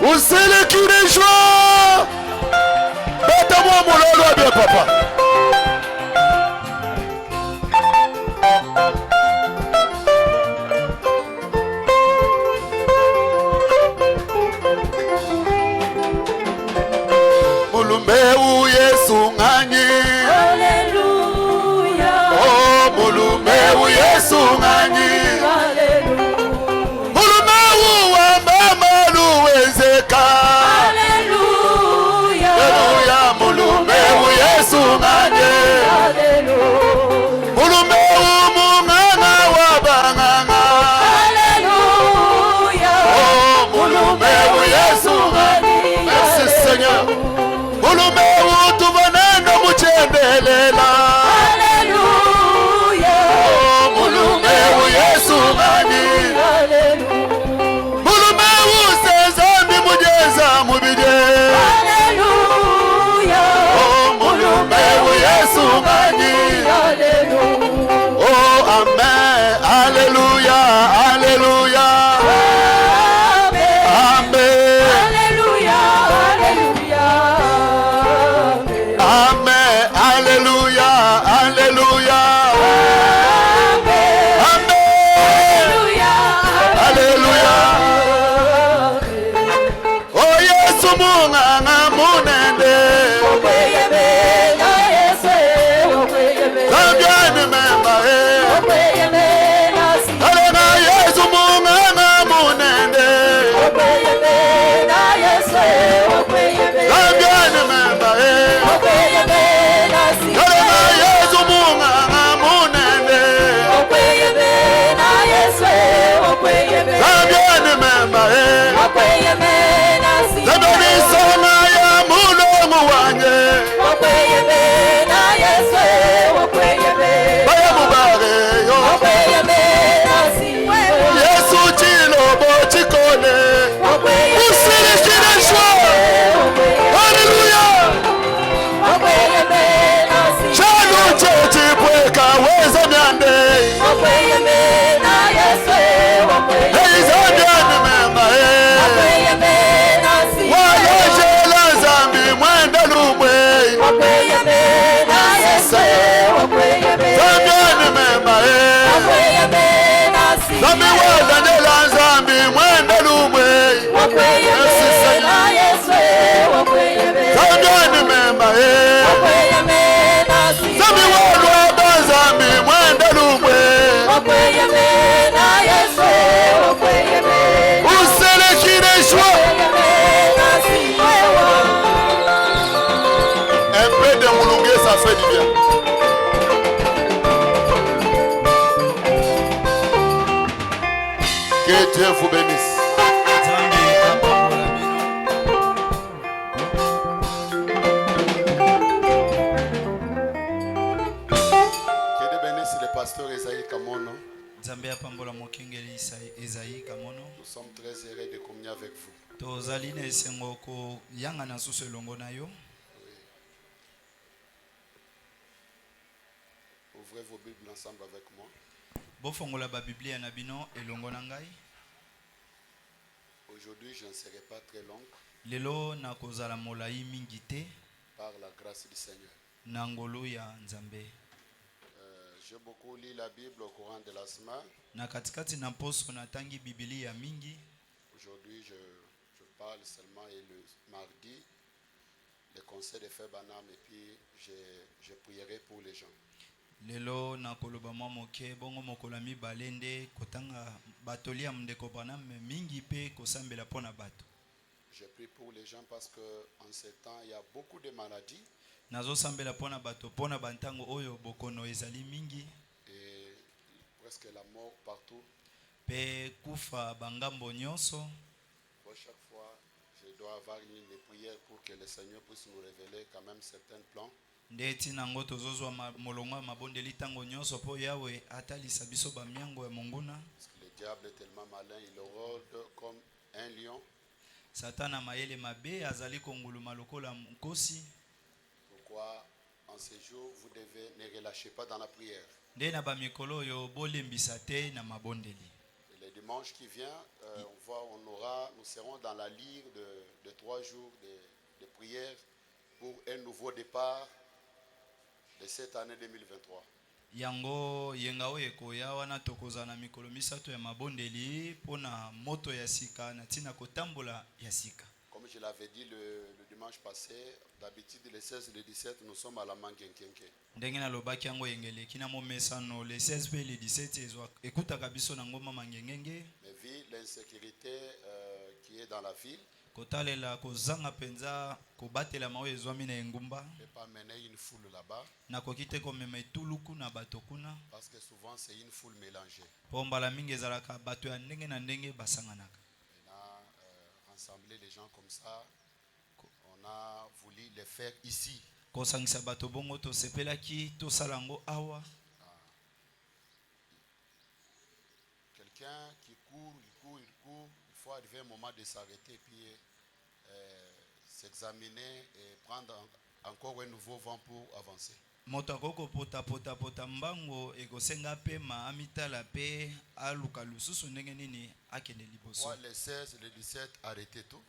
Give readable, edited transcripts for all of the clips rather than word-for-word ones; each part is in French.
Usele qui les joie. Bête-moi mon lolo bien papa. Mulumeu Yesu ngani. Hallelujah. Oh mulumeu Yesu ngani. Que Dieu vous bénisse. Que Dieu bénisse le pasteur Esaïe Kamono. Nous sommes très heureux de communier avec vous. Ouvrez vos Bibles ensemble avec moi. Aujourd'hui, je ne serai pas très long. Par la grâce du Seigneur. J'ai beaucoup lu la Bible au courant de la semaine. Aujourd'hui, je parle seulement le mardi, le conseil de Frère Banam, et puis je prierai pour les gens. Je prie pour les gens parce qu'en ce temps, il y a beaucoup de maladies. Et presque la mort partout. Pour chaque fois, je dois avoir une ligne de prière pour que le Seigneur puisse nous révéler quand même certains plans. Parce que le diable est tellement malin, il rôde comme un lion. Pourquoi en ce jour vous devez ne relâcher pas dans la prière. Et le dimanche qui vient, nous serons dans la lyre de 3 jours de prière pour un nouveau départ de cette année 2023. Yango yenga oyo ekoya wana tokozala na mikolo misato ya mabondeli pona moto ya sika na tina kotambola ya sika. Comme je l'avais dit le dimanche passé, d'habitude les 16 et les 17 nous sommes à la Mangenkenke. Ndenge na lobaki yango yengele kina momesano les 16 pe les 17 ezwa ekutaka biso na ngoma mangengenge. Mais vu l'insécurité qui est dans la ville, kotalela kozanga penza kobatela mawe ezwami na engumba. ne peut pas mener une foule là-bas. Na kokite komema etuluku na bato kuna. Parce que souvent c'est une foule mélangée. Po mbala mingi ezalaka bato ya ndenge na ndenge basanganaka. Rassembler les gens comme ça, on a voulu les faire ici. Kosangisa bato bongo to sepelaki to salango awa. Quelqu'un qui court, il faut arriver un moment de s'arrêter puis s'examiner et prendre encore un nouveau vent pour avancer. Moto akoko pota mbango ekosenga pe maamitala pe aluka lususu ndenge nini akende liboso. Les 16 les 17 arrêtez tout.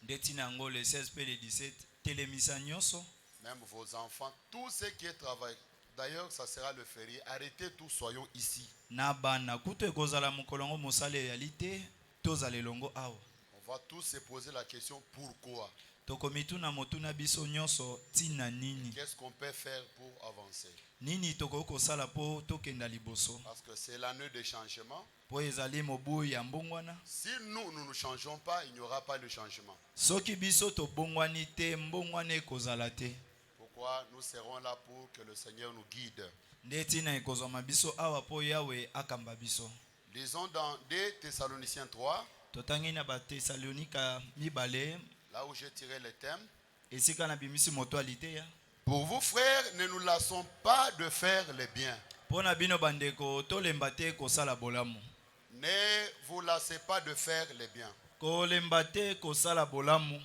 Ndetina ngo les 16 pe les 17 telemisa nyonso. Même vos enfants, tous ceux qui travaillent. D'ailleurs, ça sera le férié. Arrêtez tout, soyons ici. Na bana kuto ekozala mukolongo mosale ya lite tozale longo awa. On va tous se poser la question pourquoi. Tokomituna motuna biso nyonso tina nini. Qu'est-ce qu'on peut faire pour avancer? Nini tokoko sala po tokenda liboso. Parce que c'est l'année de changement. Po ezali mobu ya mbongwana. Si nous ne changeons pas, il n'y aura pas de changement. Soki biso to bongwani te mbongwana ekozala te. Pourquoi nous serons là pour que le Seigneur nous guide. Ndetina ekozoma biso awa po Yawe akamba biso. Lisons dans 2 Thessaloniciens 3. Totangi na ba Thessalonika mibale. Là où j'ai tiré le thème. Esika na bimisi motualité ya. Pour vous frères, ne nous lassons pas de faire le bien. Pona bino bandeko tolemba te kosala bolamu. Ne vous lassez pas de faire le bien. Kolemba te kosala bolamu.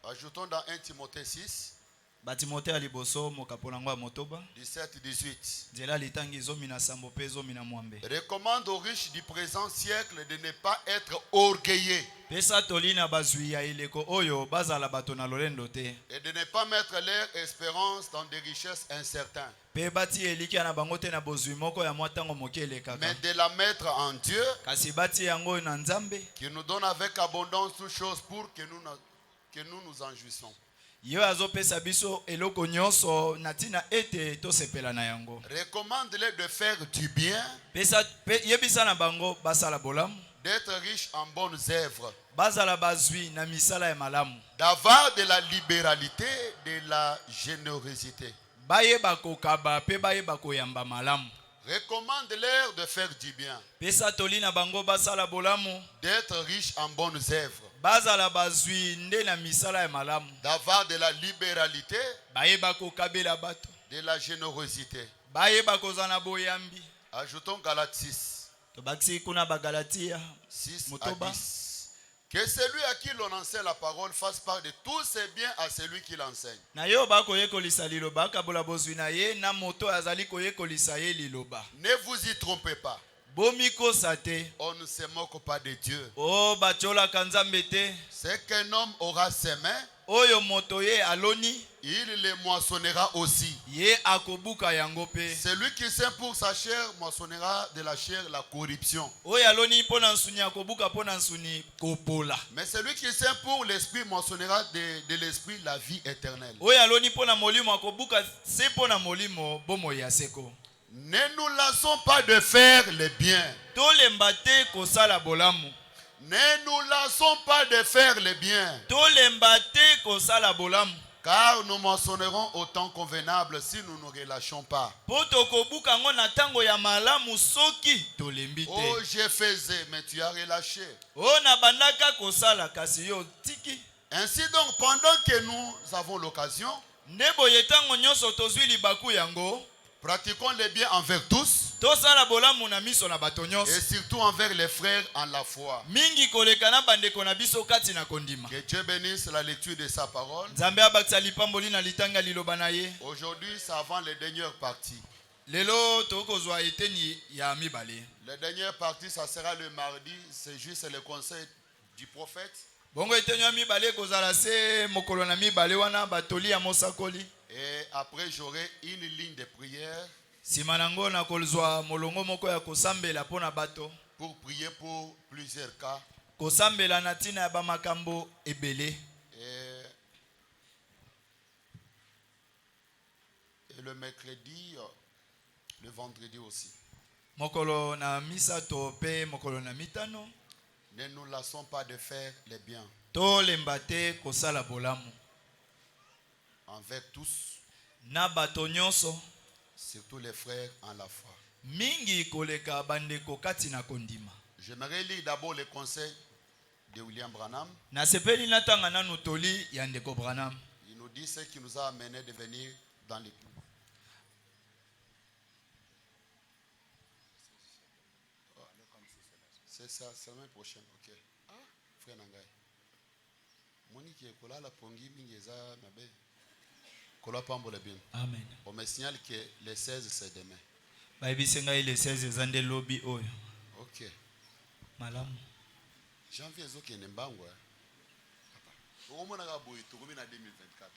Ajoutons dans 1 Timothée 6. Batimote aliboso mokapolango motoba 17-18. Zela litangi zomi na sambo pe zomi na mwambe. Recommande aux riches du présent siècle de ne pas être orgueilleux. Pesa tolina bazwi ya ileko oyo bazala bato na lolendo te. Et de ne pas mettre leur espérance dans des richesses incertaines. Pe bati eliki na bango te na bozwi moko ya mwatango mokele kaka. Mais de la mettre en Dieu. Kasi bati yango na Nzambe. Qui nous donne avec abondance toutes choses pour que nous nous en jouissons. Yo azopesa biso eloko nyonso natina ete to sepela na yango. Recommande-les de faire du bien. Pesa yebisa na bango basala bolamu. D'être riche en bonnes œuvres. Bazala bazwi na misala ya malamu. D'avoir de la libéralité, de la générosité. Baye bakokaba pe baye bakoyamba malamu. Recommande-leur de faire du bien. Pesa tolina bango basala bolamu. D'être riche en bonnes œuvres. Bazala bazwi nde na misala ya malamu. D'avoir de la libéralité. Baye bakokabela bato. De la générosité. Baye bakozana boyambi. Ajoutons Galates 6. Tobaki kuna ba Galatia 6 motoba. à 10. Que celui à qui l'on enseigne la parole fasse part de tous ses biens à celui qui l'enseigne. Na yo bakoyeko lisa liloba kabola bozwi na ye na moto azali koyeko lisa ye liloba. Ne vous y trompez pas. Bomiko sate. On ne se moque pas de Dieu. Oh bachola kanzambe te. C'est qu'un homme aura semé. Oyo moto ye aloni. Il les moissonnera aussi. Ye akobuka yango pe. Celui qui sème pour sa chair moissonnera de la chair la corruption. Oyo aloni pona nsuni akobuka pona nsuni kopola. Mais celui qui sème pour l'esprit moissonnera de l'esprit la vie éternelle. Oyo aloni pona molimo akobuka se pona molimo bomo ya seko. Ne nous lassons pas de faire le bien. Tolemba te kosala bolamu. Ne nous lassons pas de faire le bien. Tolemba te kosala bolamu. Car nous moissonnerons au temps convenable si nous ne relâchons pas. Poto kobuka ngo na tango ya malamu soki tolembi te. Oh, je faisais, mais tu as relâché. Oh na bandaka kosala kasi yo tiki. Ainsi donc, pendant que nous avons l'occasion, Nebo yetango nyonso tozwi libaku yango. pratiquons le bien envers tous. Tosala bolamu na miso na bato nyonso. Et surtout envers les frères en la foi. Mingi koleka na bandeko na biso kati na kondima. Que Dieu bénisse la lecture de sa parole. Nzambe abakisa lipamboli na litanga liloba na ye. Aujourd'hui, c'est avant les dernières parties. Lelo tokozwa eteni ya mibale. La dernière partie, ça sera le mardi. C'est juste le conseil du prophète. Bongo eteni ya mibale kozala se mokolo na mibale wana batoli ya mosakoli. Et après, j'aurai une ligne de prière. Simanango na kolzwa molongo moko ya kosambela pona bato. Pour prier pour plusieurs cas. Kosambela na tina ya bamakambo ebele. Et le mercredi, le vendredi aussi. Mokolo na misato pe mokolo na mitano. Ne nous lassons pas de faire les biens. To lembate kosala bolamu. Envers tous. Na bato nyonso. Surtout les frères en la foi. Mingi koleka bandeko kati na kondima. J'aimerais lire d'abord le conseil de William Branham. Na sepeli natanga nanu toli ya ndeko Branham. Il nous dit ce qui nous a amené de venir dans l'église. C'est ça, c'est la semaine prochaine, ok. Ah, frère Nangai. Monique est kola la pongi mingeza nabe. Kola pambo le bien. Amen. On me signale que le 16 c'est demain. Baibisenga ile 16 zande lobby oyo. Ok. Malamu. Janvier zoki nembango. Papa. Omona ga boyi to komi na 2024.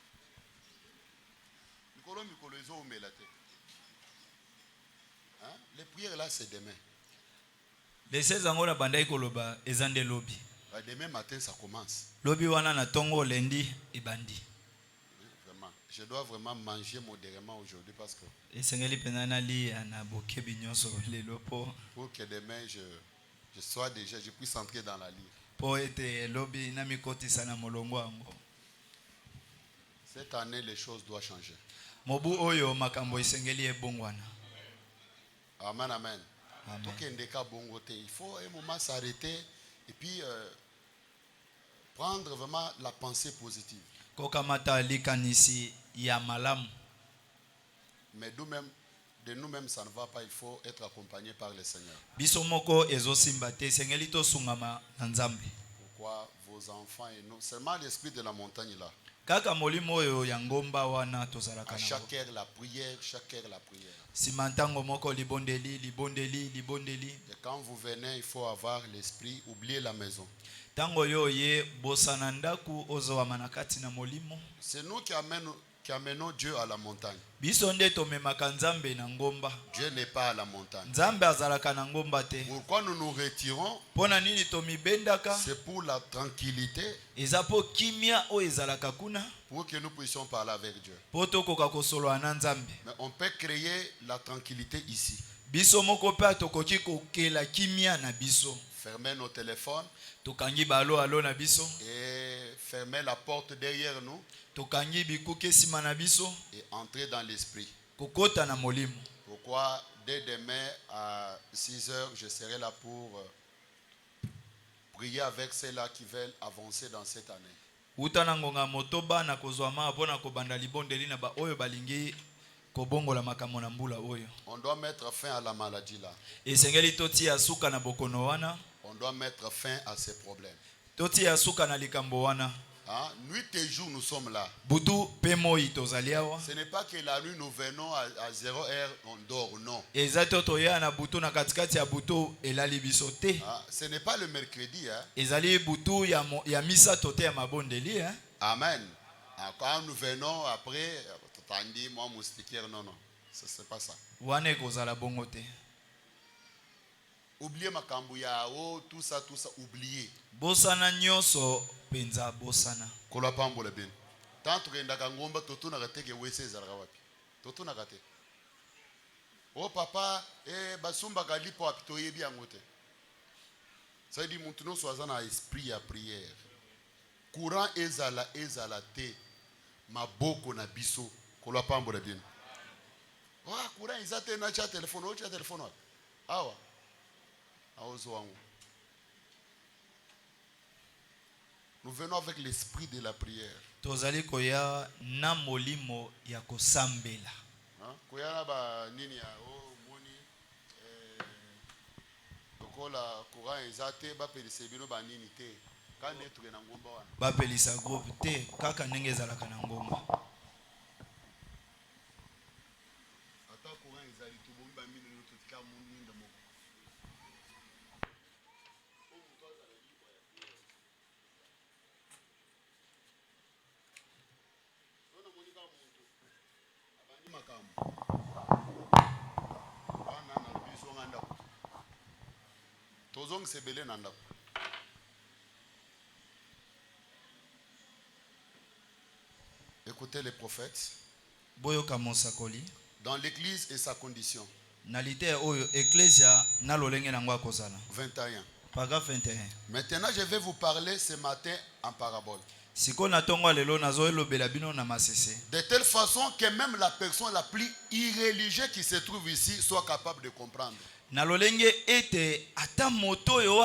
Mikolo ezo omela te. Hein? Les prières là c'est demain. Les 16 ans na bandai koloba ezande lobby. Demain matin ça commence. Lobby wana na tongo lendi ebandi. Vraiment. Je dois vraiment manger modérément aujourd'hui parce que esengeli penana li ana bokebi nyonso lelo po pour que demain je sois déjà, je puisse entrer dans la ligne. Po ete lobby na mikotisa na molongo ango. Cette année les choses doivent changer. Mobu oyo makambo esengeli ebongwana. Amen, amen. Amen. Il faut un moment s'arrêter et puis prendre vraiment la pensée positive. Kokamata likanisi ya malamu. Mais de nous-mêmes, ça ne va pas. Il faut être accompagné par le Seigneur. Bisomoko ezo simbate sengeli to sungama na Nzambe. Pourquoi vos enfants et nous, seulement l'esprit de la montagne là. Kaka molimo oyo ya ngomba wana tozalaka À nango. chaque heure la prière, chaque heure la prière. Simantango moko libondeli. Et quand vous venez, il faut avoir l'esprit, oublier la maison. Tango yo ye bosanandaku ozo wa manakati na molimo. C'est nous qui amenons Dieu à la montagne. Biso nde tomemaka Nzambe na ngomba. Dieu n'est pas à la montagne. Nzambe azalaka na ngomba te. Pourquoi nous nous retirons? Pona nini tomibendaka? C'est pour la tranquillité. Ezapo kimia o ezalaka kuna. Pour que nous puissions parler avec Dieu. Poto koka kosolo na Nzambe. Mais on peut créer la tranquillité ici. Biso moko pe tokoki kokela kimia na biso. Fermer nos téléphones. Tokangi balo alo na biso. Et fermer la porte derrière nous. Tokangi bikuke sima na biso. Et entrer dans l'esprit. Kokota na molimo. Pourquoi dès demain à 6 heures, je serai là pour prier avec ceux-là qui veulent avancer dans cette année. Utana ngonga motoba na kozwama pona kobanda libondeli na ba oyo balingi kobongola makambo na mbula oyo. On doit mettre fin à la maladie là. Esengeli toti asuka na bokono wana. On doit mettre fin à ces problèmes. Toti asuka na likambo wana. Hein? Nuit et jour nous sommes là. Butu pemo itozaliawa. Ce n'est pas que la nuit nous venons à 0 heure on dort, non. Ezato toya na butu na katikati ya butu elali bisote. Ce n'est pas le mercredi. Hein? Ezali butu ya misa tote ya mabondeli. Hein? Amen. Quand nous venons après, tandi moi moustiquaire, non, ce n'est pas ça. Wane kozala bongo te. Oubliez makambu ya tout ça, oubliez. Bosana nyonso penza bosana. Kola pambo le bien. Tant que ndaka ngomba totuna kateke wese zalaka wapi. Totuna kate. Oh papa, basumba kalipo wapi toyebi yango te. Ça dit muntu no soaza na esprit à prière. Courant ezala te. Maboko na biso. Kola pambo le bien. Oh courant ezate na cha téléphone, o cha téléphone wapi. Awa. Nous venons avec l'esprit de la prière. Tozali koya na molimo ya kosambela. Koya na ba nini ya moni kola courant ezate ba pelise bino ba nini te. Ka netre na ngomba wana. Ba pelisa groupe te kaka ndenge ezalaka na ngomba. Ata courant ezali Écoutez les prophètes. Boyoka mosakoli. Dans l'église et sa condition. Nalite oyo ecclesia na lolenge nango akozala. 21. Paragraphe 21. Maintenant, je vais vous parler ce matin en parabole. De telle façon que même la personne la plus irreligieuse qui se trouve ici soit capable de comprendre. Nalolenge ete ata moto yo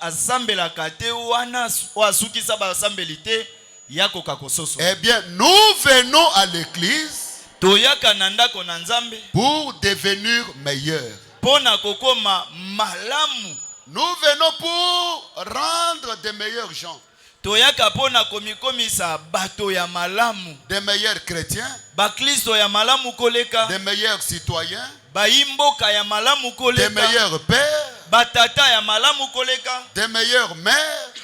azambelaka te wana asukisa basambelite yako kakososo. Eh bien, nous venons à l'église toyaka nanda ko na nzambe pour devenir meilleurs. Pona kokoma malamu. Nous venons pour rendre des meilleurs gens. Toyaka pona komikomisa bato ya malamu. Des meilleurs chrétiens. Ba Kristo ya malamu koleka. Des meilleurs citoyens. Ba imboka ya malamu koleka. Des meilleurs pères. Ba tata ya malamu koleka. Des meilleures mères.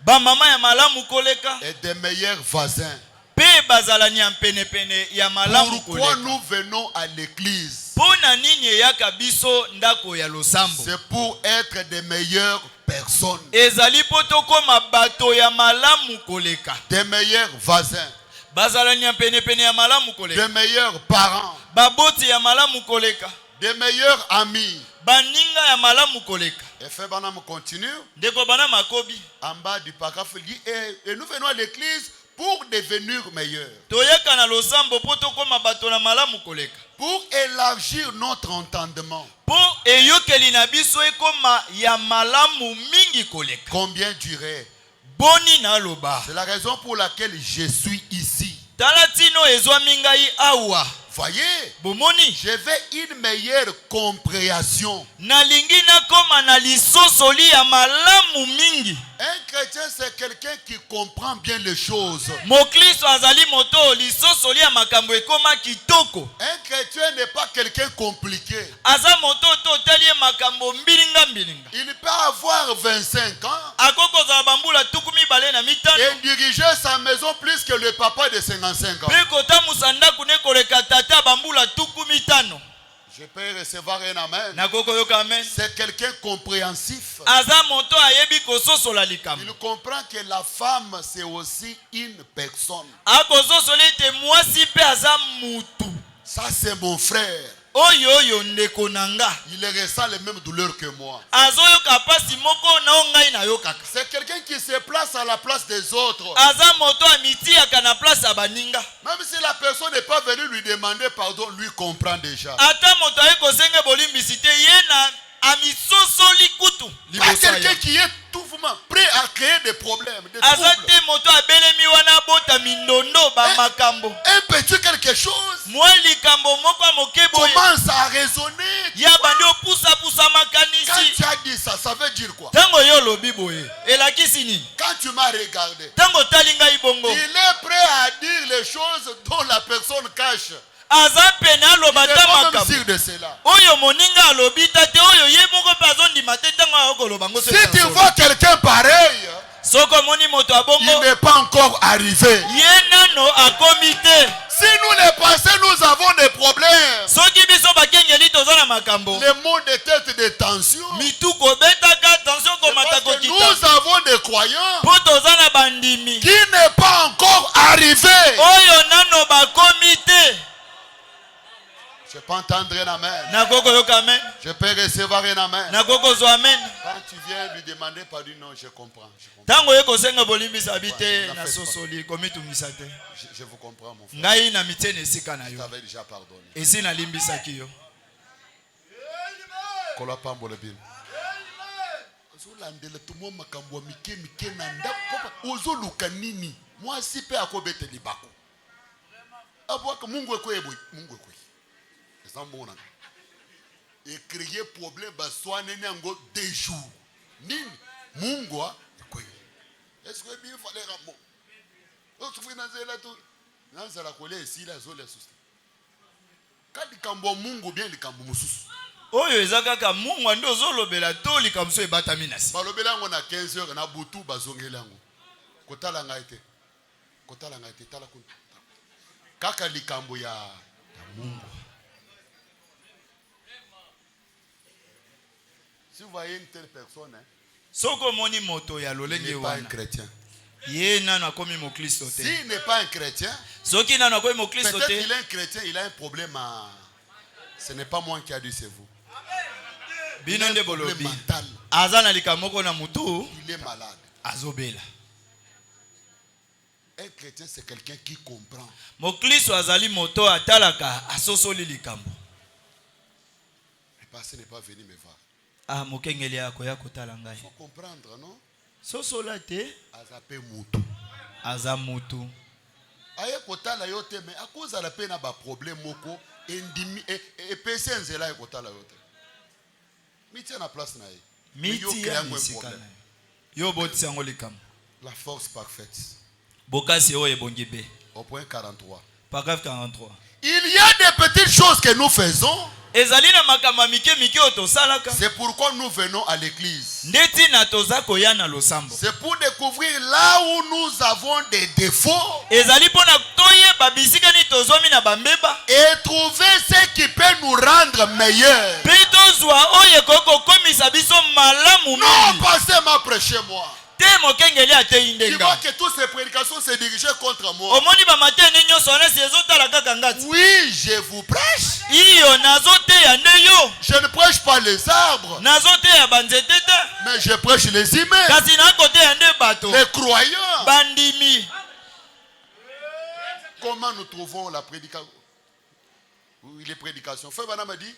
Ba mama ya malamu koleka. Et des meilleurs voisins. Pe bazalani ya pene pene ya malamu koleka. Pourquoi nous venons à l'église? C'est pour être des meilleures personnes. Des meilleurs voisins. Des meilleurs parents. Des meilleurs amis. Et fait banam continue. En bas du paragraphe, et nous venons à l'église pour devenir meilleurs. Pour élargir notre entendement. Combien durer? C'est la raison pour laquelle je suis ici. Voyez, je veux une meilleure compréhension. Un chrétien, c'est quelqu'un qui comprend bien les choses. Un chrétien n'est pas quelqu'un compliqué. Il peut avoir 25 ans et diriger sa maison plus que le papa de 55 ans. Je peux recevoir un amen. C'est quelqu'un compréhensif. Il comprend que la femme c'est aussi une personne. Ça c'est mon frère. Il ressent les mêmes douleurs que moi. C'est quelqu'un qui se place à la place des autres. Même si la personne n'est pas venue lui demander pardon, lui comprend déjà. Pas quelqu'un qui est tout prêt à créer des problèmes, des troubles. Un petit quelque chose commence à raisonner. Quand tu as dit ça, ça veut dire quoi? Quand tu m'as regardé, il est prêt à dire les choses dont la personne cache. Il est pas sûr de cela. Si tu vois quelqu'un pareil, il n'est pas encore arrivé. Si nous les pensons, nous avons des problèmes. Les maux de tête de tension. Parce que nous avons des croyants qui n'est pas encore arrivé. Je peux entendre un amen. Je peux recevoir un amen. Quand tu viens lui demander pardon, non, je comprends. Je vous comprends, mon frère. Je t'avais déjà pardonné. Moi si pe akobete libako. Abwaka Mungu ekwe. Et créer problème baswane nango 2 jours. Nini Mungu ekwe. Est-ce que bien fallait ramo? Otu fina zela tu. Nanza la kolé ici la zole susi. Kadi kambo Mungu bien likambo mususu. Oyo ezakaka Mungu ndo zolobela to likamso ebatami nasi. Balobela ngo na 15h na butu bazongela ngo. Kotala ngaite tala kun. Kaka likambo ya Mungu. Si vous voyez une telle personne, hein, Soko moni moto ya il lolenge n'est pas un wana. chrétien. Ye nano akomi mo Kristo te. S'il n'est pas un chrétien, Soki nano akomi mo Kristo peut-être te. qu'il est un chrétien, il a un problème à... Ce n'est pas moi qui a dit, c'est vous. Il Bino a un nde problème bolobi. mental. Aza likambo moko na mutu Il est malade. azobela. Un chrétien, c'est quelqu'un qui comprend. Mo Kristo azali moto atalaka asosoli likambo. Le pasteur n'est pas venu me voir. Ah mokengeli yako ya kotala ngai. Il faut comprendre, non? Sosola te Azape mutu. aza mutu. Aye kotala yote, mais à cause de la peine, il y a problème moko. Et pese nzela ye kotala yote. Miti na place na ye. Miti ya misika na yo botisi yango likambo. La force parfaite. Bokasi oyo ebongi be. Au point 43. Paragraphe 43. Il y a des petites choses que nous faisons. Ezali na makambo mike mike otosalaka. C'est pourquoi nous venons à l'église. Ndeti na toza koya na losambo. C'est pour découvrir là où nous avons des défauts. Ezali pona toye babisika ni tozomi na bambeba. Et trouver ce qui peut nous rendre meilleurs. Pito zwa oye koko komisa biso malamu Non, mingi. pasteur m'a prêché moi. Te mokengeli ate Tu vois indenga. que toutes ces prédications se dirigeaient contre moi. Omoni ba matene nyonso na sezo tala kaka ngati. Oui, je vous prêche. Iyo nazote ya ndeyo. Je ne prêche pas les arbres, Nazote ya banzete te. mais je prêche les humains, Kasi na kote ya nde bato. les croyants. Bandimi. Comment nous trouvons la prédication? Oui, les prédications. Frère Bana m'a dit,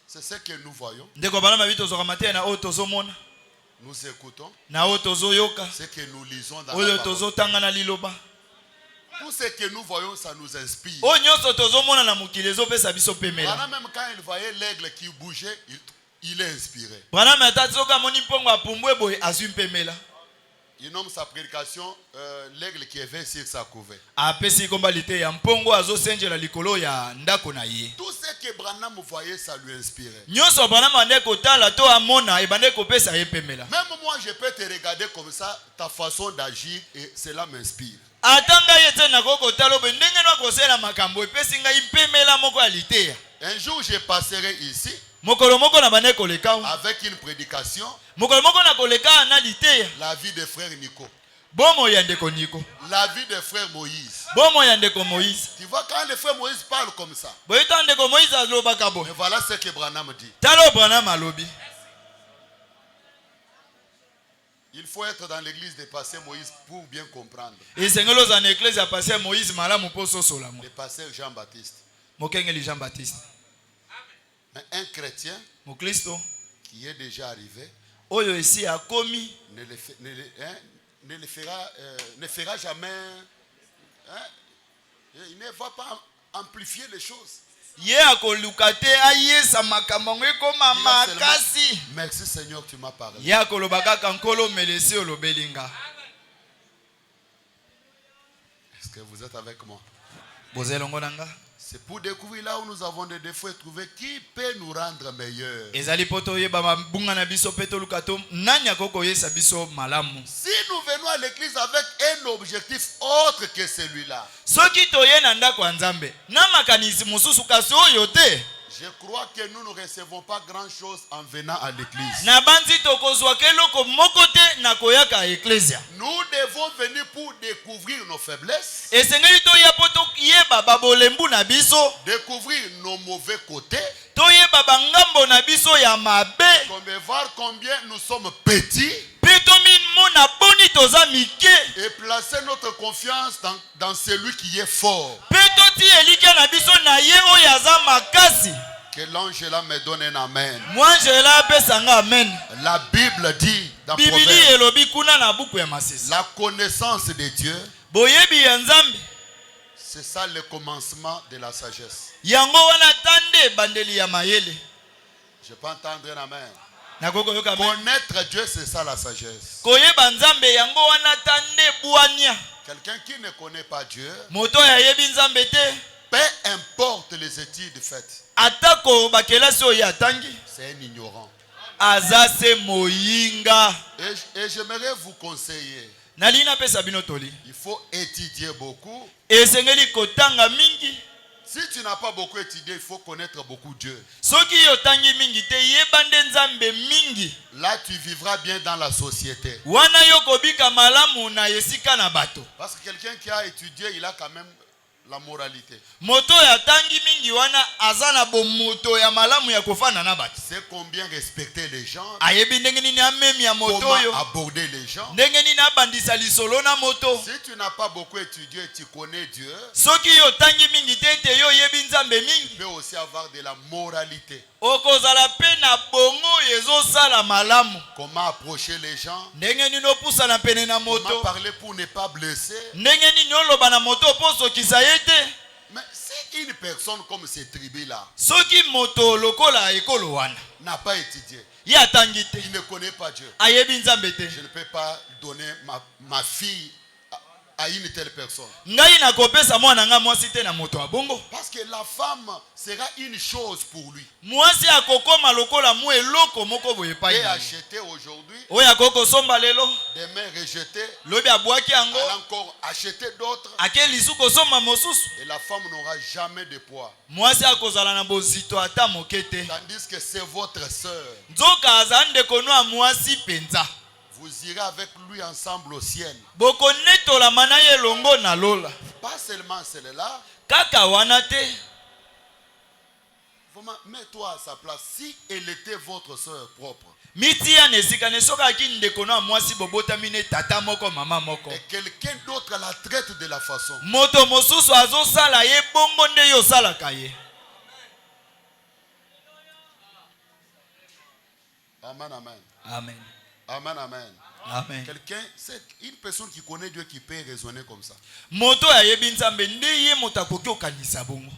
c'est ce que nous voyons. Ndeko bana mabito zoka matene na otozo mona. Nous écoutons Na otozo yoka. ce que nous lisons dans Oyo la parole. tozo tanga na liloba. Tout ce que nous voyons, ça nous inspire. O nyonso tozo mona na mukili ezopesa biso pemela. Bana, même quand il voyait l'aigle qui bougeait, il est inspiré. Bwana matatu soka moni mpongo apumbwe boy azwi pemela. Il nomme sa prédication l'aigle qui est sur sa couvée. Apesi komba lite ya mpongo azo senjela likolo ya ndako na ye. Tout ce que Branham voyait, ça lui inspirait. Nyonso bwana mande kotala to amona ebande kopesa ye pemela. Même moi, je peux te regarder comme ça, ta façon d'agir, et cela m'inspire. Atanga yete na koko talo be ndenge no kosela makambo epesi ngai pemela moko alite. Un jour, je passerai ici Mokolo moko na bande koleka. avec une prédication, Mokolo moko na koleka na lite. la vie de frère Nico, Bomo ya ndeko Niko. la vie de frère Moïse. Bomo ya ndeko Moïse. Tu vois, quand le frère Moïse parle comme ça, Boyita ndeko Moïse alobaka bo. mais voilà ce que Branham dit. Talo bwana malobi. Il faut être dans l'église de pasteur Moïse pour bien comprendre. Esengelo za na église ya pasteur Moïse malamu poso solamo. Le pasteur Jean-Baptiste. Mokengeli Jean Baptiste. Mais un chrétien Mo Kristo qui est déjà arrivé oyo esi akomi ne fera jamais. Hein, il ne va pas amplifier les choses. ye akoluka te ayesa makambo ngo ekoma Il va seulement, makasi. merci Seigneur, tu m'as parlé. Ye akoloba kaka nkolo melesi olobelinga. Est-ce que vous êtes avec moi? Bozelongo nanga. C'est pour découvrir là où nous avons des défauts et trouver qui peut nous rendre meilleurs. Ezali poto yeba mabunga na biso peto lukato nanya koko yesa biso malamu. Si nous venons à l'église avec un objectif autre que celui-là, Soki toye na ndako ya Nzambe na makanisi mususu kasi oyo te. je crois que nous ne recevons pas grand-chose en venant à l'église. Na banzi tokozwa keloko moko te na koyaka eklesia. Nous devons venir pour découvrir nos faiblesses, Esengeli toya poto yeba babolembu na biso. découvrir nos mauvais côtés, Toyeba bangambo na biso ya mabe. comme voir combien nous sommes petits Pito min mona boni toza mike. et placer notre confiance dans celui qui est fort. Pito ti elike na biso na ye oyo aza makasi. Que l'ange là me donne un amen. Mwangela apesanga amen. La Bible dit dans Bibili Proverbe, elobi kuna na buku ya masisi. la connaissance de Dieu, Boyebi ya Nzambe. c'est ça le commencement de la sagesse. Yango wana tande bandeli ya mayele. Je peux entendre un amen. Nakoko yoka amen. Connaître Dieu, c'est ça la sagesse. Koyeba Nzambe yango wana tande buania. Quelqu'un qui ne connaît pas Dieu, Moto ya yebi Nzambe te. peu importe les études faites, Atako bakelasi oyo atangi. c'est un ignorant. Azase moyinga. Et j'aimerais vous conseiller, Nalina pesa bino toli. il faut étudier beaucoup. Esengeli kotanga mingi. Si tu n'as pas beaucoup étudié, il faut connaître beaucoup Dieu. Soki yotangi mingi te yebande nzambe mingi. Là, tu vivras bien dans la société. Wana yokobika malamu na yesika na bato. Parce que quelqu'un qui a étudié, il a quand même la moralité. Moto ya tangi mingi wana azana bomoto ya malamu ya kofana na bato. C'est combien respecter les gens. Ayebi ndenge nini amemi ya moto yo. Comment aborder les gens. Ndenge nini abandisa lisolo na moto. Si tu n'as pas beaucoup étudié, tu connais Dieu. Soki yo tangi mingi te yo yebi nzambe mingi. Tu peux aussi avoir de la moralité. Okozala pe na bongo yezo sala malamu. Comment approcher les gens. Ndenge nini opusa na pene na moto. Comment parler pour ne pas blesser. Ndenge nini oloba na moto poso kisayete. Mais si une personne comme cette tribu-là soki moto lokola ekolo wana n'a pas étudié, ya tangi te, il ne connaît pas Dieu, ayebi nzambe te, je ne peux pas donner ma fille à une telle personne. Ngai na kopesa mwana nga mwasi te na moto abongo. Parce que la femme sera une chose pour lui. Mwasi akokoma lokola mu eloko moko boye pai. Et acheté aujourd'hui, oya koko somba lelo, demain rejeté, lobi abwaki yango, elle a encore acheté d'autres. Akeli suko somba mosusu. Et la femme n'aura jamais de poids. Mwasi akozala na bozito ata mokete. Tandis que c'est votre sœur. Nzoka azande kono mwasi penza. Vous irez avec lui ensemble au ciel. Boko neto la manaye longo na lola. Pas seulement celle-là. Kaka wana te. Mets-toi à sa place. Si elle était votre sœur propre. Miti ya nesika nesoka kinde kono mwasi bobota mine tata moko mama moko. Et quelqu'un d'autre la traite de la façon. Moto mosusu azo sala ye bongo nde yo sala kaye. Amen, amen. Amen. Amen, amen. Amen. Quelqu'un, c'est une personne qui connaît Dieu qui peut raisonner comme ça. Moto ya yebi nzambe nde ye moto akoki okanisa bongo.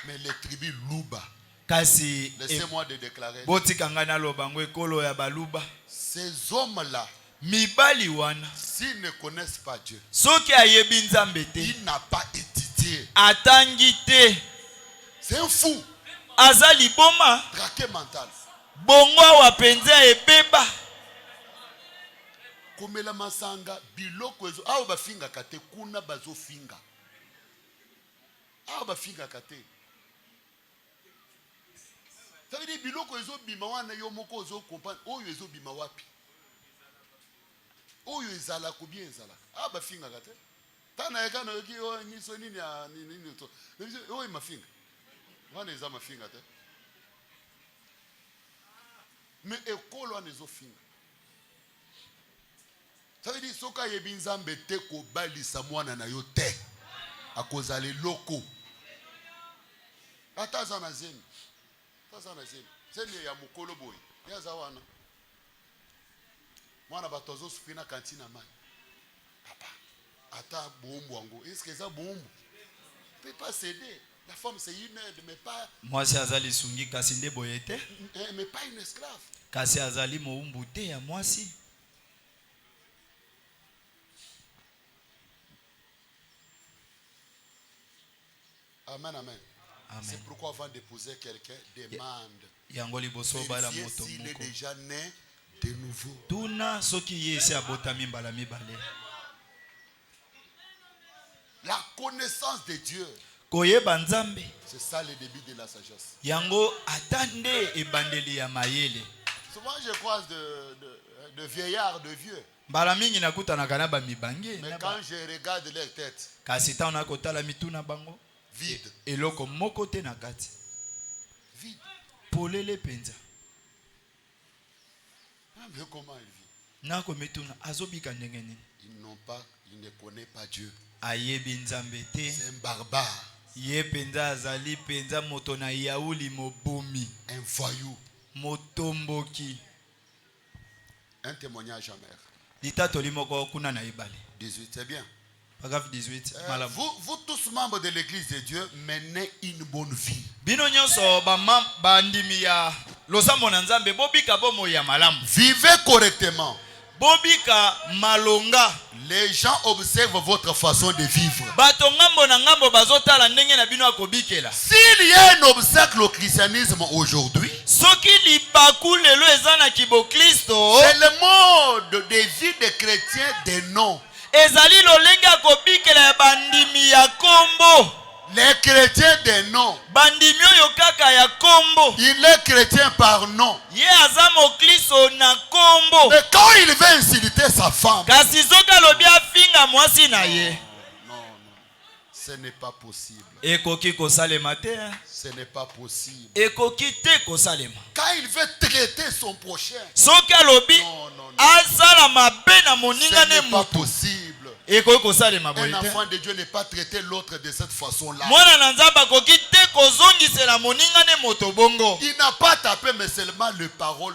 Mais les tribus Luba. Kasi laissez-moi de déclarer. Botika ngana lobango ekolo ya baluba. Ces hommes-là, mibali wana, s'ils ne connaissent pas Dieu, soki ayebi nzambe te, il n'a pas étudié. Atangi te. C'est un fou. Azali boma. Traqué mental. Bongo wa penza ebeba. Komela masanga biloko ezo awo bafinga kate kuna bazo finga. Awo bafinga kate. Ça veut dire biloko ezo bima wana yo moko ezo comprendre oyo ezo bima wapi. Oyo ezala ko bien ezala. Awo bafinga kate. Tana ekana yoki o nyiso nini ya nini to. Oyo mafinga. Wana eza mafinga te. Mais ekolo wana ezo finga. Ça veut dire soka yebi nzambe te ko balisa mwana na yo te. Akozale loko. Ata za na zemi. Ata na zemi. Zemi ya mukolo boy. Ya za wana. Mwana batozo sufina kantina mai. Papa. Ata bombo wango. Est-ce que ça bombo? Peut pas céder. La femme c'est une aide mais pas. Moi c'est azali sungi kasi nde boyete. Mais pas une esclave. Kasi azali moumbu te ya mwasi. Amen, amen. Amen. C'est pourquoi avant d'épouser quelqu'un, demande. Vérifiez s'il est déjà né de nouveau. La connaissance de Dieu. C'est ça le début de la sagesse. Souvent je croise de vieillards, de vieux. Mais quand je regarde leur tête, vide. Eloko moko te na kati. Vide. Polele penza. Mais comment il vit? Nako metuna azobika ndenge nini? Il ne connaît pas Dieu. Ayebi nzambe te. C'est un barbare. Ye penza azali penza moto na yauli mobomi. Un voyou. Motomboki. Un témoignage amer. Litato limoko kuna na ibale. 18, c'est bien. 18, vous tous membres de l'église de Dieu menez une bonne vie. Vivez correctement. Les gens observent votre façon de vivre. S'il y a un obstacle au christianisme aujourd'hui, c'est le mode de vie des chrétiens des noms. Ezali lolenga kobikela ya bandimi ya kombo. Les chrétiens des noms. bandimi oyo kaka ya kombo. Il est chrétien par nom. Ye aza mokristo na kombo. Mais quand il veut insulter sa femme, Kasi soki alobi afinga mwasi na ye. non, ce n'est pas possible. Ekoki kosalema te. Ce n'est pas possible. Ekoki te kosalema. Quand il veut traiter son prochain, Soki alobi non. asala mabe na Ce moninga ne n'est pas mutu. possible. Ekoki kosalema boye Un te. enfant de Dieu n'est pas traité l'autre de cette façon-là. Mwana na nzambe akoki te kozongisela moninga ne moto bongo. Il n'a pas tapé, mais seulement les paroles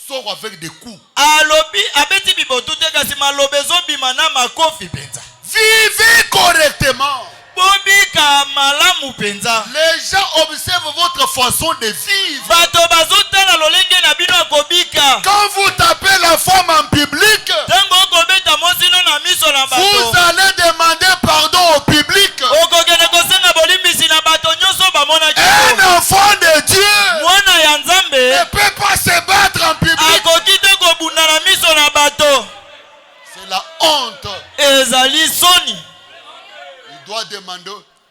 sort avec des coups. Alobi abeti bibotu te kasi malobe ezobima na makofi penza. Vivez correctement. Bobika malamu penza. Les gens observent votre façon de vivre. Bato bazotala lolenge na bino akobika. Quand vous tapez la femme en public, Tango okobeta mosino na miso na vous bato. allez demander pardon au public. Okokende kosenga bolimbisi na bato nyonso bamonaki. Un enfant de Dieu Mwana ya ne nzambe peut pas se battre en public. akoki te kobunda na miso na bato. C'est la honte. Ezali soni. Il doit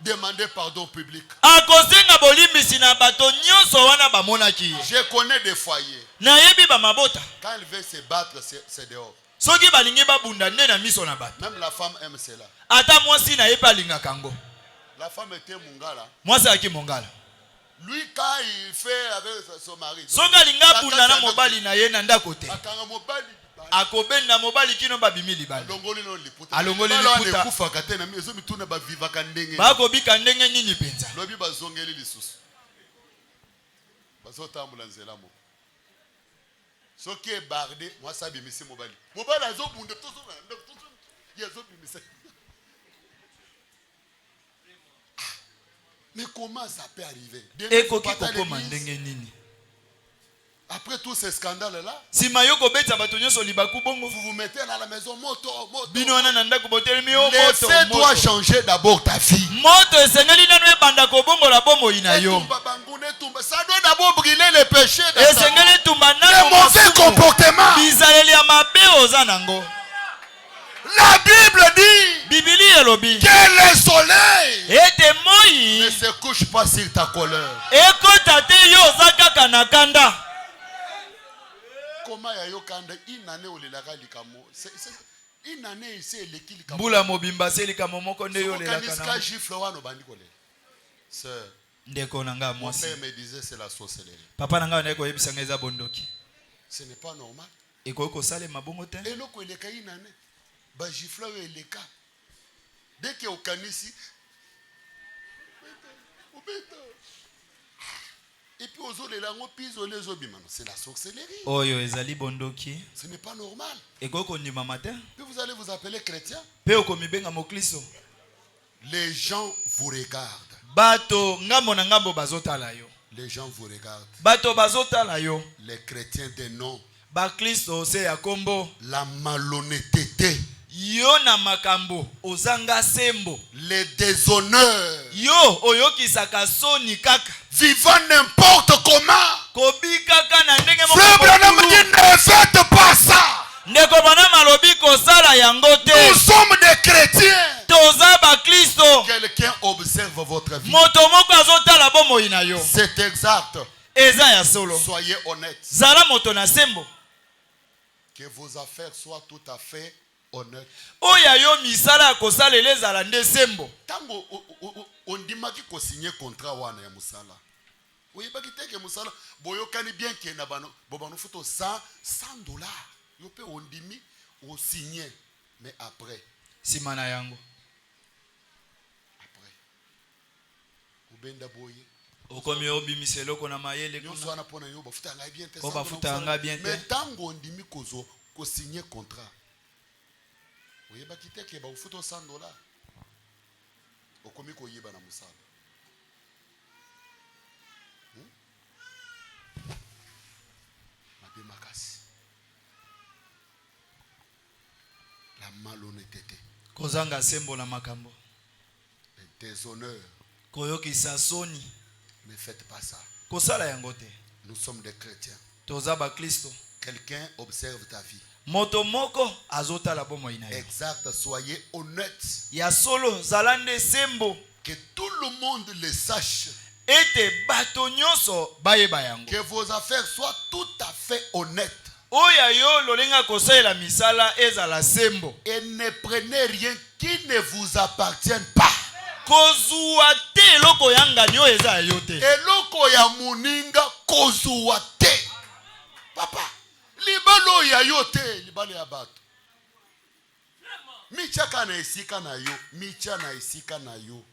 demander pardon au public. Akosenga bolimbisi na bato nyonso wana bamonaki. Je connais des foyers. Nayebi ba mabota. Quand il veut se battre, c'est dehors. Soki balingi babunda nde na miso na bato. Même la femme aime cela. Ata mwasi na ye pe alingaka yango. La femme était mungala. Mwasi aki mongala. Lui, quand il fait avec son mari, Soki alinga bunda na mobali na ye na ndako te. akanga mobali, Akobenda mobali kino babimi libali. alongoli no liputa. Alongoli Bala liputa. wana ekufaka te na miso mituna bavivaka ndenge. Bakobika ndenge nini penza. Lobi bazongeli lisusu. Bazotambula nzela moko. Soki ebarde, mwasi abimisi mobali. Mobali azobunda tozonga ndako tozonga. Ye azobimisa. Mais comment ça peut arriver? Ekoki kokoma ndenge nini. Après tous ces scandales-là, Sima yo kobeta bato nyonso libaku bongo. vous vous mettez là à la maison, moto. Bino wana na ndako botelemi yo Le moto. fait doit changer d'abord ta vie. Moto esengeli nanu ebanda kobongola bomoi na yo. Ça doit d'abord brûler les péchés. Esengeli tumba Les nanu mauvais masumu. comportements. Bizaleli ya mabe oza nango. La Bible dit Bibili elobi. que le soleil Ete ne moi se couche pas sur ta colère. ekota te yo oza kaka na kanda. Comment yayo kanda une année olelaka likamo. Une année ici eleki likamo. Mbula mobimba selika momoko nde yo lelaka Kanisika na. gifle wana bandi kolela. Sœur, Ndeko na nga mon mwasi. père me disait c'est la sorcellerie. Papa na nga ndeko yebisanga eza bondoki. Ce n'est pas normal. Ekoki kosalema bongo te. Eloko eleka une année. Ba gifle oyo eleka. Dès que okanisi obeta. Et puis ozolela ngo pizo lezo bimano, c'est la sorcellerie. Oyo ezali bondoki. Ce n'est pas normal. Ekoki kondima matin. Puis vous allez vous appeler chrétien. Pe okomibenga mokristo. Les gens vous regardent. Bato ngambo na ngambo bazotala yo. Les gens vous regardent. Bato bazotala yo. Les chrétiens des noms. Ba Kristo se ya kombo. La malhonnêteté. Yo na makambo ozanga sembo. Les déshonneurs. Yo oyokisaka soni kaka. Vivant n'importe comment. Kobi kaka na ndenge moko. Frère Branham dit ne faites pas ça. Ndeko bana malobi kosala yango te. Nous sommes des chrétiens. Toza ba Kristo. Quelqu'un observe votre vie. Moto moko azotala bomoi na yo. C'est exact. Eza ya solo. Soyez honnêtes. Zala moto na sembo. Que vos affaires soient tout à fait honnêtes. Oya yo misala ya kosalela ezala nde sembo. Tango ondimaki ko signer contrat wana ya musala. Oyebaki teke musala boyokani bien ke na bano bobano futo $100. Yo pe ondimi o signer mais après Simana yango. Obenda boye. Okomi obimise eloko na mayele Yo kuna. swana pona yo bafuta nga bien te. O bafuta nga bien te. Mais tango ondimi kozo ko signer contrat. Oyebaki teke ba ufuto $100. Okomi ko yeba na musala. La malhonnêteté. Kozanga sembo na makambo. Le déshonneur. Koyokisa soni. Ne faites pas ça. Kosala yango te. Nous sommes des chrétiens. Toza ba Kristo. Quelqu'un observe ta vie. Moto moko azotala bomoi na yo. Exact. Soyez honnêtes. Ya solo zalande sembo. Que tout le monde le sache. ete bato nyonso bayeba yango. Que vos affaires soient tout à fait honnêtes. Oya yo lolinga kosalela misala ezala sembo. Et ne prenez rien qui ne vous appartienne pas. Kozuwa te eloko yanga nyo eza yo te. Eloko ya muninga kozuwa te. Papa, libalo ya yo te, libalo ya bato. Micha kana esika na yo, micha na esika na yo.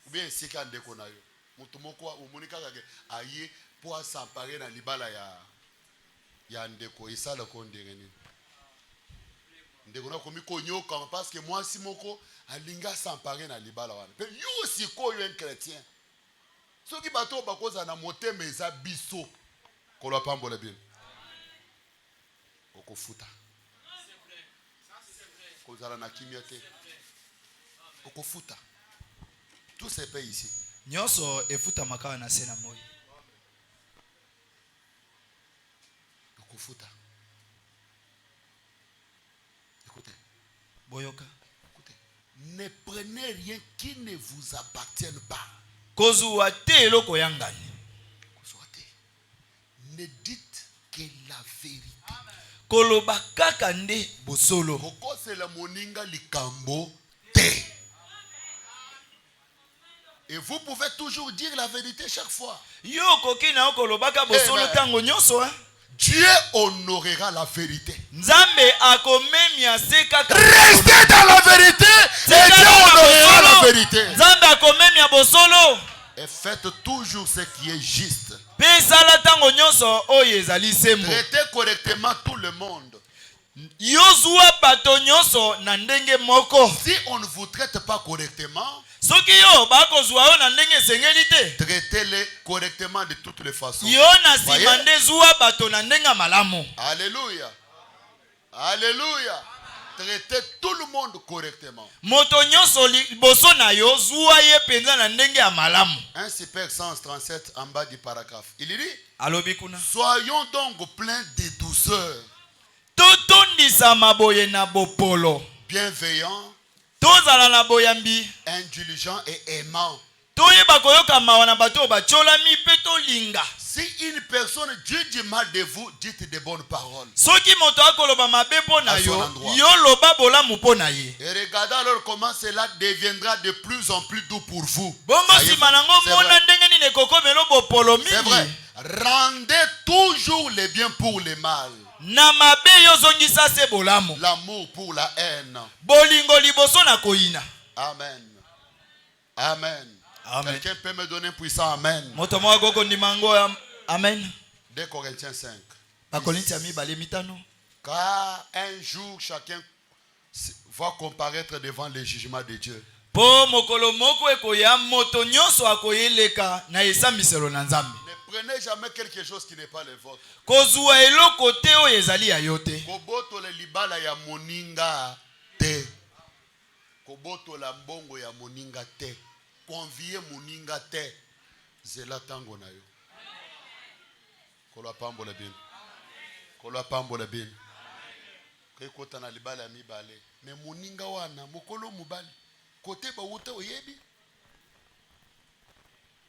Ou bien esika ndeko na yo. Mutu moko umunika kage aye po s'emparer na libala ya ndeko esala ko ndenge nini. Ndeko na komi konyoka parce que moi si moko alinga s'emparer na libala wana. Pe yo aussi ko yo un chrétien. Soki bato bakoza na motema eza biso. Kolwa pambola bien. Okofuta. Kozala na kimia te. Okofuta. Tout se paye ici. Nyonso efuta makawa na sena moi. Okofuta. Écoutez. Boyoka. Écoutez. Ne prenez rien qui ne vous appartienne pas. Kozuwa te eloko yangani. Kozuwa te. Ne dites que la vérité. Koloba kaka nde bosolo. Koko c'est la moninga likambo te. Et vous pouvez toujours dire la vérité chaque fois. Yo koki na kolobaka bosolo tango nyonso hein. Dieu honorera la vérité. Nzambe akomemia se kaka. Restez dans la vérité et Dieu honorera la vérité. Nzambe akomemia bosolo. Et faites toujours ce qui est juste. Pesala tango nyonso oyo ezali sembo. Traitez correctement tout le monde. Yozua bato nyonso na ndenge moko. Si on ne vous traite pas correctement, soki yo bakozwa yo na ndenge esengeli te, traitez-les correctement de toutes les façons. yo na nsima nde zwa bato na ndenge malamu. Alléluia. Alléluia. Traitez tout le monde correctement. Moto nyonso liboso na yo zwa ye penza na ndenge ya malamu. 1 Super 137 en bas du paragraphe. Il dit, alobi kuna, soyons donc pleins de douceur, totondisa maboye na bopolo, bienveillants, tozala na boyambi, indulgents et aimants. toyeba koyoka mawa na bato bacholami pe tolinga. Si une personne dit du mal de vous, dites de bonnes paroles. Soki moto akoloba mabe po na yo, yo loba bolamu po na ye. Et regardez alors comment cela deviendra de plus en plus doux pour vous. Bongo sima nango mona ndenge nini ekokomelo bopolo mingi. C'est vrai. Rendez toujours les biens pour les mal. Na mabe yo zongisa se bolamu. L'amour pour la haine. Bolingo liboso na koina. Amen. Amen. Amen. Quelqu'un peut me donner un puissant amen. Moto mwa gogo ndimango amen. 2 Corinthiens 5. Bakorintia mibale mitano. Car un jour chacun va comparaître devant le jugement de Dieu. Po mokolo moko ekoya moto nyonso akoyeleka na esambiselo na Nzambe. Ne prenez jamais quelque chose qui n'est pas le vôtre. Kozwa eloko te oyo ezali ya yo te. Koboto le libala ya moninga te. Koboto la mbongo ya moninga te. Convier moninga te. Zela tango na yo. Kolwa pambo la bin. Kolwa pambo la bin. Kekota na libala ya mibale. Me moninga wana mokolo mubali. Kote ba wuta oyebi.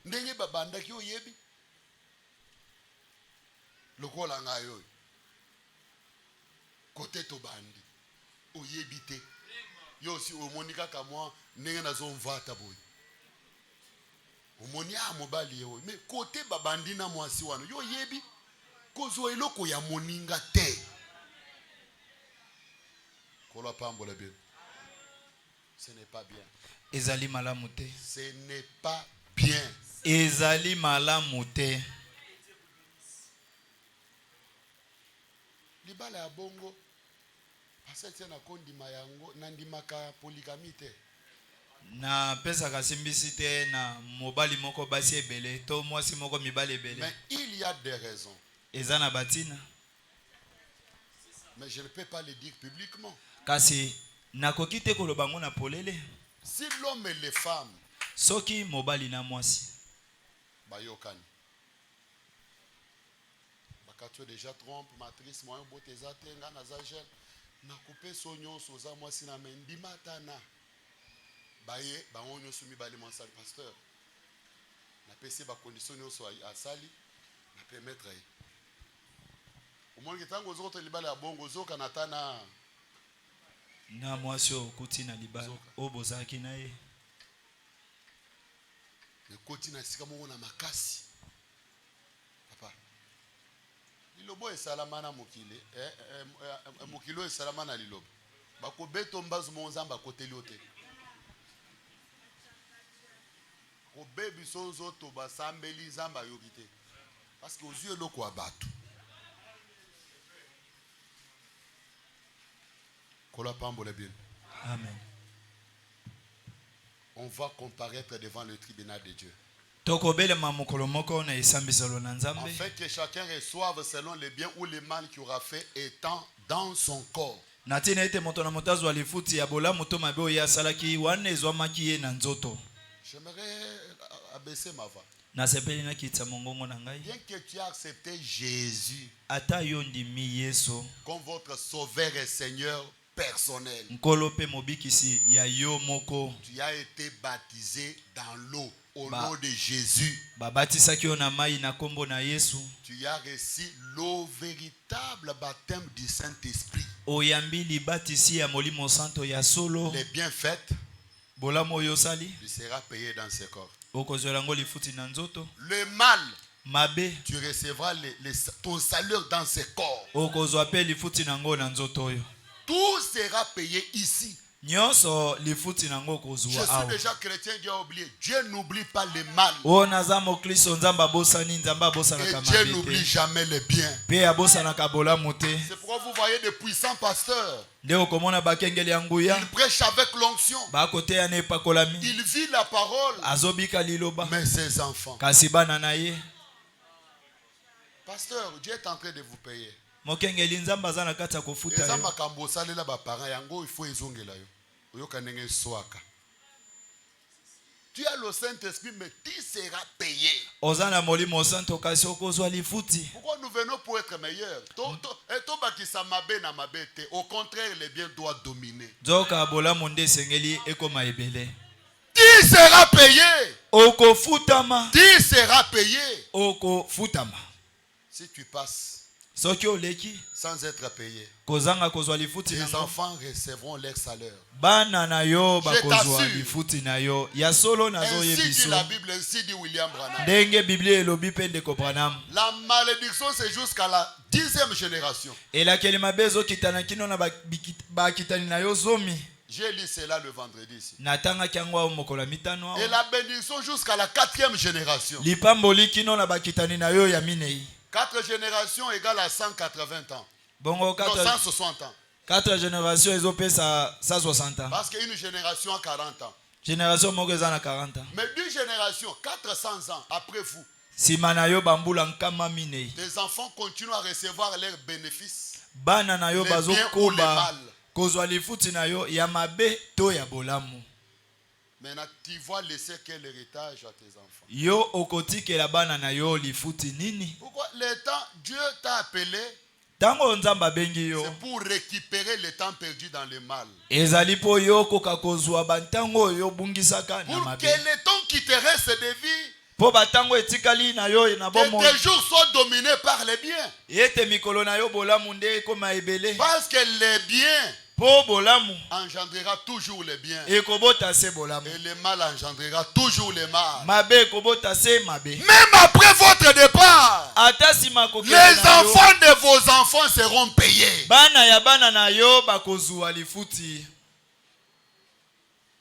Ndenge babanda ki oyebi. Lokola ngayo. Kote to bandi. Oyebi te. Yo si omonika kamwa ndenge nazo mvata boy. Omoni a mobali yo. Me kote babandi na mwasi wana. Yo yebi. Kozo eloko ya moninga te. Kola pambo la bien. Ce n'est pas bien. Ezali malamu te. Ce n'est pas bien. Ezali malamu te. Libala ya bongo. Pasete na kondima yango nandimaka polygamie te. Na pesa kasimbisi te na mobali moko basi ebele to mwasi moko mibali ebele. Mais il y a des raisons. Ezana batina. Mais je ne peux pas le dire publiquement. Kasi nakoki te koloba ngo na polele. Si l'homme et les femmes soki mobali na mwasi bayokani bakatio déjà trompe matrice moyen boteza tenga na za jeune na couper sonyo soza mwasi na mendima tana baye bango nyoso mibale mon sali pasteur na pesi ba condition nyoso a sali na permettre ye omoni kitango zoto libala ya bongo zoka natana na mwasi okuti na libala o bozaki na ye ekoti na sika moko na makasi papa lilobo esalama na mokili mokili esalama na lilobo bakobeto mbazu mo nzamba koteli ote obebi so nzoto basambeli nzamba yoki te parce que ozwi eloko ya bato kola pambola bien. Amen. On va comparaître devant le tribunal de Dieu. Afin que chacun reçoive selon le bien ou le mal qu'il aura fait étant dans son corps. J'aimerais abaisser ma voix. Bien que tu aies accepté Jésus comme votre sauveur et Seigneur personnel, tu as été baptisé dans l'eau au nom de Jésus. Tu as reçu l'eau véritable baptême du Saint-Esprit. Les bienfaits, tu seras payé dans ce corps. Le mal, tu recevras ton salaire dans ce corps. Tout sera payé ici. Je suis déjà chrétien, Dieu a oublié. Dieu n'oublie pas le mal. Et Dieu n'oublie jamais le bien. C'est pourquoi vous voyez de puissants pasteurs. Ils prêchent avec l'onction. Ils vivent la parole. Mais ses enfants. Pasteur, Dieu est en train de vous payer. Tu as le Saint-Esprit, mais tu seras payé. Pourquoi nous venons pour être meilleurs? Au contraire, les biens doivent dominer. Tu seras payé. Tu seras payé. Si tu passes sans être payé, tes enfants recevront leur salaire. Je t'assure. Ainsi dit la Bible, ainsi dit William Branham. La malédiction, c'est jusqu'à la 10e génération. J'ai lu cela le vendredi ici. Et la bénédiction jusqu'à la 4e génération. 4 générations égale à 180 ans. Non, 160 ans. 4 générations, ils ont payé 160 ans. Parce qu'une génération a 40 ans. Génération a 40 ans. Mais 2 générations, 400 ans après vous, tes enfants continuent à recevoir leurs bénéfices. Les biens ou les mal. Maintenant, tu vas laisser quel héritage à tes enfants? Pourquoi le temps, Dieu t'a appelé, c'est pour récupérer le temps perdu dans le mal. Pour que le temps qui te reste de vie, que tes jours soient dominés par les biens. Parce que les biens engendrera toujours les biens. Et le mal engendrera toujours le mal. Même après votre départ, les enfants de vos enfants seront payés.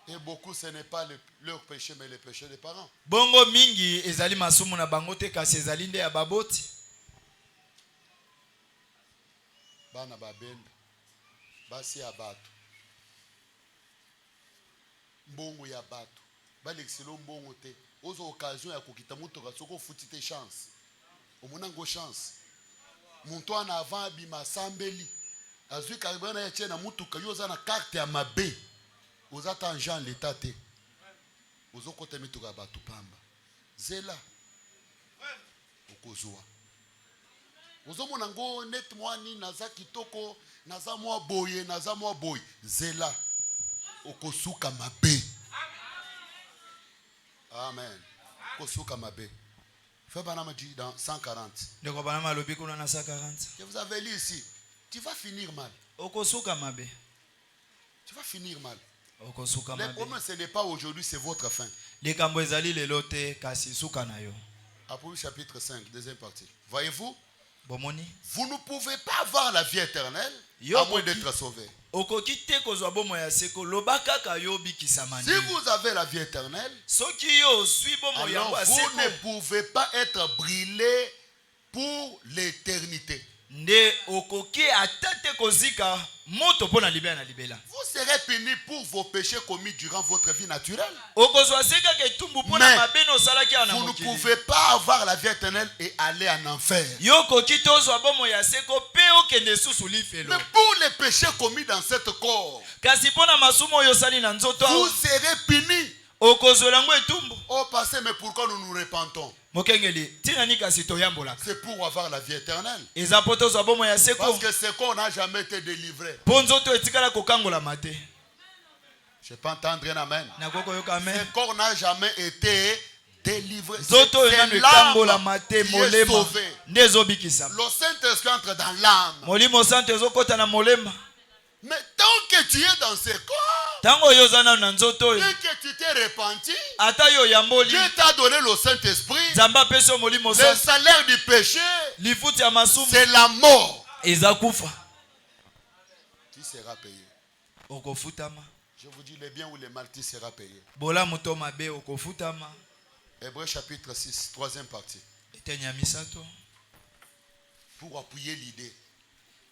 Et beaucoup, ce n'est pas leur péché, mais le péché des parents. Bongo mingi ezali masumu na bangote kasi ezali nde ya baboti. Bana babenda. Basi ya bato. Mbongo ya bato. Balexilo mbongo te. Ozo occasion ya kokita mutoka soko futite chance. Omonango chance. Muntu ana avant bima sambeli. Azui karibana ya chena mutuka yoza na carte ya mabe. Ozata Jean l'état te. Ozo kote mituka bato pamba. Zela. Okozwa. Ozo monango net mwani naza kitoko. Naza mwa boye, naza mwa boye. Zela. Okosuka mabe. Amen. Kosuka mabe. Frère Branham dit dans 140. De ko bana malobi kuna na 140. Je vous avais lu ici. Tu vas finir mal. Okosuka mabe. Tu vas finir mal. Okosuka Le mabe. problème, ce n'est pas aujourd'hui, c'est votre fin. Likambo ezali lelo te kasi suka na yo. Apocalypse chapitre 5, deuxième partie. Voyez-vous, Bomoni. vous ne pouvez pas avoir la vie éternelle Yo à moins koki- d'être sauvé. Okoki te kozwa bomo ya seko loba kaka yo bikisama Si nde. vous avez la vie éternelle, Soki yo sui bomo yango alors ya vous seko ne pouvez pas être brûlé pour l'éternité. nde okoki ata te kozika moto pona libela na libela. Vous serez puni pour vos péchés commis durant votre vie naturelle. Okozwa seka ke tumbu pona Mais mabe no salaki ana vous ne mokili. pouvez pas avoir la vie éternelle et aller en enfer. Yo koki tozwa bomo ya seko pe okende susu lifelo. Mais pour les péchés commis dans cette corps, Kasi pona masumo oyo sali na nzoto vous awa, serez punis. okozwela ngo etumbu. Oh passé, mais pourquoi nous nous repentons? Mokengeli tina ni kasi toyambolaka. C'est pour avoir la vie éternelle. Eza po tozwa bomo ya Parce seko que ce corps n'a jamais été délivré. po nzoto etikala kokangola mate. Je peux entendre un amen. Nakoko yoka amen. Ce corps n'a jamais été délivré. Nzoto oyo nanu ekangola mate qui est molema sauvé. nde ezobikisa. Le Saint-Esprit entre dans l'âme. Molimo santo ezokota na molema. Mais tant que tu es dans ce corps, Tango oyo oza nanu na nzoto oyo, dès que tu t'es repenti, ata yo yamboli, Dieu t'a donné le Saint-Esprit. Nzambe apesi yo molimo Le santo. salaire du péché, Lifuti ya masumu c'est la mort. eza kufa. Tu seras payé. Okofutama. Je vous dis le bien ou le mal, tu seras payé. Bolamu to mabe okofutama. Hébreux chapitre 6, troisième partie. Etenya misato. Pour appuyer l'idée.